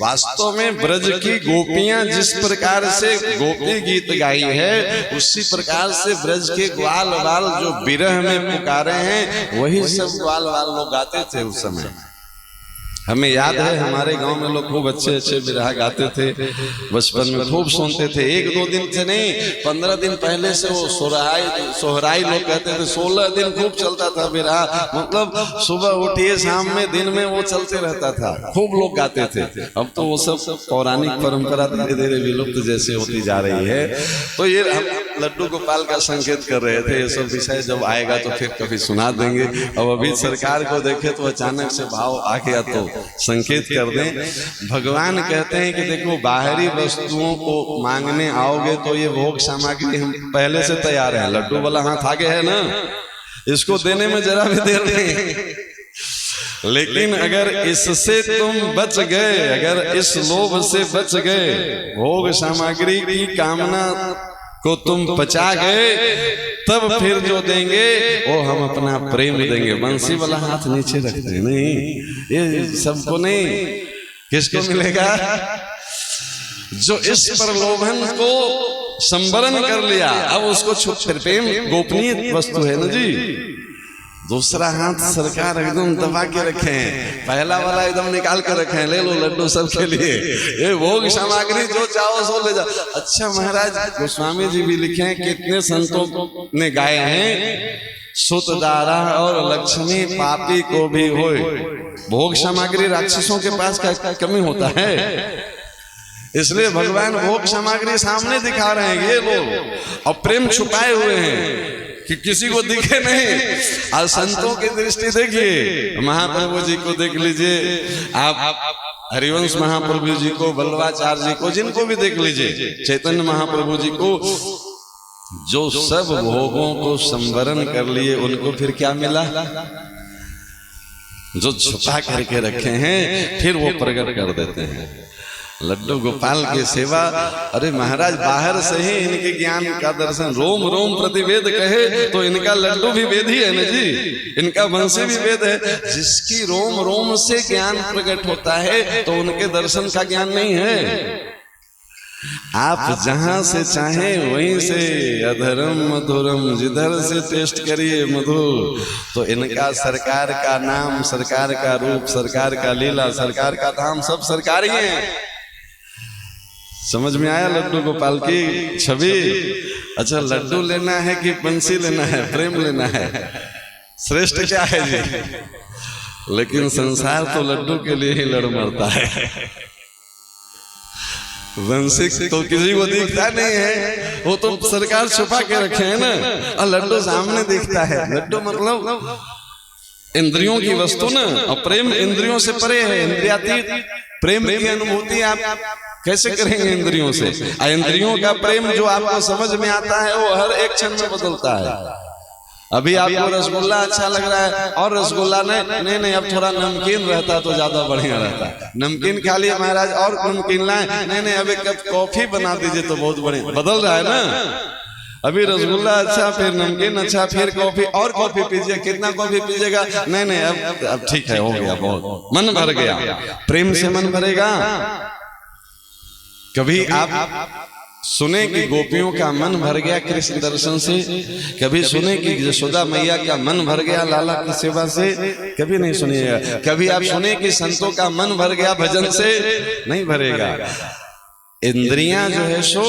A: वास्तव में ब्रज की गोपियां जिस प्रकार से गोपी गीत गाई है, उसी प्रकार से ब्रज के ग्वाल वाल जो विरह में पुकारे हैं, वही सब ग्वाल वाल लोग गाते थे उस समय। हमें याद है हमारे गांव में लोग खूब अच्छे अच्छे बिरहा गाते थे, बचपन में खूब सुनते थे। 1-2 दिन से नहीं, 15 दिन पहले से वो सोहराई लोग कहते थे, 16 दिन खूब चलता था बिरहा। मतलब सुबह उठिए शाम में दिन में वो चलते रहता था, खूब लोग गाते थे। अब तो वो सब पौराणिक परंपरा धीरे धीरे विलुप्त जैसे होती जा रही है। तो ये हम लड्डू गोपाल का संकेत कर रहे थे। ये सब विषय जब आएगा तो फिर कभी सुना देंगे। अब अभी सरकार को देखे तो अचानक से भाव आ गया तो संकेत कर दें। भगवान कहते हैं कि देखो, बाहरी वस्तुओं को मांगने आओगे तो ये भोग सामग्री हम पहले से तैयार है। लड्डू वाला हाथ आगे है ना, इसको देने में जरा भी देर नहीं। लेकिन अगर इससे तुम बच गए, अगर इस लोभ से बच गए, भोग सामग्री की कामना को तुम पचा गए, तब फिर जो देंगे वो हम अपना प्रेम देंगे। बंसी वाला हाथ नीचे रखते हैं, नहीं, ये सबको नहीं। किसको मिलेगा? जो इस प्रलोभन को संवरण कर लिया, अब उसको प्रेम गोपनीय वस्तु है ना जी। दूसरा हाथ सरकार एकदम दबा के रखे हैं, पहला वाला एकदम निकाल के रखे हैं, ले लो लड्डू सबके लिए, ये भोग सामग्री जो चाहो सो ले जाओ। अच्छा महाराज, गोस्वामी जी भी लिखे हैं, कितने संतों ने गाए हैं, सुतदारा और लक्ष्मी पापी को भी होए। भोग सामग्री राक्षसों के पास का कमी होता है, इसलिए भगवान भोग सामग्री सामने दिखा रहे हैं। ये लोग और प्रेम छुपाए हुए हैं कि किसी को दिखे नहीं। और संतों की दृष्टि देखिए, महाप्रभु जी को देख लीजिए आप, हरिवंश महाप्रभु जी को, बल्लवाचार्य जी को, जिनको भी देख लीजिए, चैतन्य महाप्रभु जी को, जो सब भोगों को संवरण कर लिए, उनको फिर क्या मिला? जो छुपा करके रखे हैं फिर वो प्रकट कर देते हैं। लड्डू गोपाल की सेवा, अरे महाराज बाहर से ही इनके ज्ञान का दर्शन, रोम रोम प्रतिवेद कहे तो इनका लड्डू भी वेद ही है ना जी, इनका वंशी भी वेद है। जिसकी रोम रोम से ज्ञान प्रकट होता है तो उनके दर्शन का ज्ञान नहीं है। आप जहां से चाहें वहीं से, अधरम मधुरम, जिधर से टेस्ट करिए मधुर। तो इनका सरकार का नाम, सरकार का रूप, सरकार का लीला, सरकार का धाम, सब सरकारी है। समझ में आया लड्डू गोपाल की छवि? अच्छा, लड्डू लेना है कि बंसी लेना है, प्रेम लेना है, श्रेष्ठ क्या है जी? लेकिन संसार तो लड्डू के लिए ही लड़ मरता है। बंसी तो किसी को दिखता नहीं है, वो तो सरकार छुपा के रखे है ना, और लड्डू सामने दिखता है। लड्डू मतलब इंद्रियों की वस्तु ना, और प्रेम इंद्रियों से परे है, इंद्रियातीत प्रेम की अनुभूति आप कैसे करेंगे इंद्रियों से? इंद्रियों का प्रेम जो आपको समझ में आता है वो हर एक क्षण में बदलता है। अभी आपको रसगुल्ला अच्छा लग रहा है और रसगुल्ला नहीं, अब थोड़ा नमकीन रहता तो ज्यादा बढ़िया रहता। नमकीन खा लिया महाराज और नमकीन लाए, नहीं अब एक कप कॉफी बना दीजिए तो बहुत बढ़िया। बदल रहा है ना, अभी रसगुल्ला अच्छा, फिर नमकीन अच्छा, फिर कॉफी, और कॉफी पीजिए। कितना कॉफी पीजिएगा? नहीं अब ठीक है, हो गया, बहुत मन भर गया। प्रेम से मन भरेगा। कभी आप सुने कि गोपियों का मन भर गया कृष्ण दर्शन से? कभी सुने कि यशोदा मैया का मन भर गया लाला की सेवा से? कभी नहीं सुनिएगा। कभी आप सुने कि संतों का मन भर गया भजन से? नहीं भरेगा। इंद्रियां जो है सो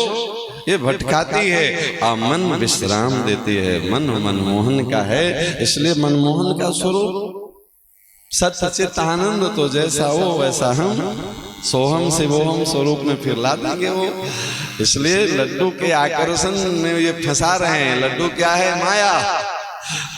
A: ये भटकाती है और मन विश्राम देती है। मन मनमोहन का है, इसलिए मनमोहन का स्वरूप सच्चित आनंद, तो जैसा वो वैसा हम, सोहम से वो हम स्वरूप में फिर ला देंगे वो। इसलिए लड्डू के आकर्षण में ये फंसा रहे हैं। लड्डू क्या है? माया,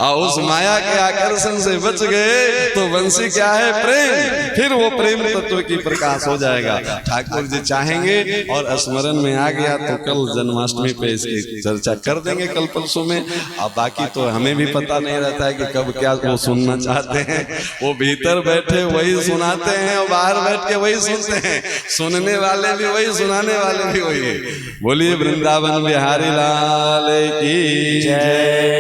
A: और उस माया के आकर्षण से बच गए तो वंशी क्या है? प्रेम। फिर वो प्रेम तत्व की प्रकाश हो जाएगा। ठाकुर जी चाहेंगे और स्मरण में आ गया तो कल जन्माष्टमी पे इसकी चर्चा कर देंगे, कल परसों में। अब बाकी तो हमें भी पता नहीं रहता है कि कब क्या वो सुनना चाहते हैं। वो भीतर बैठे वही सुनाते हैं और बाहर बैठ के वही सुनते हैं। सुनने वाले भी वही, सुनाने वाले भी वही। बोलिए वृंदावन बिहारी लाल की जय।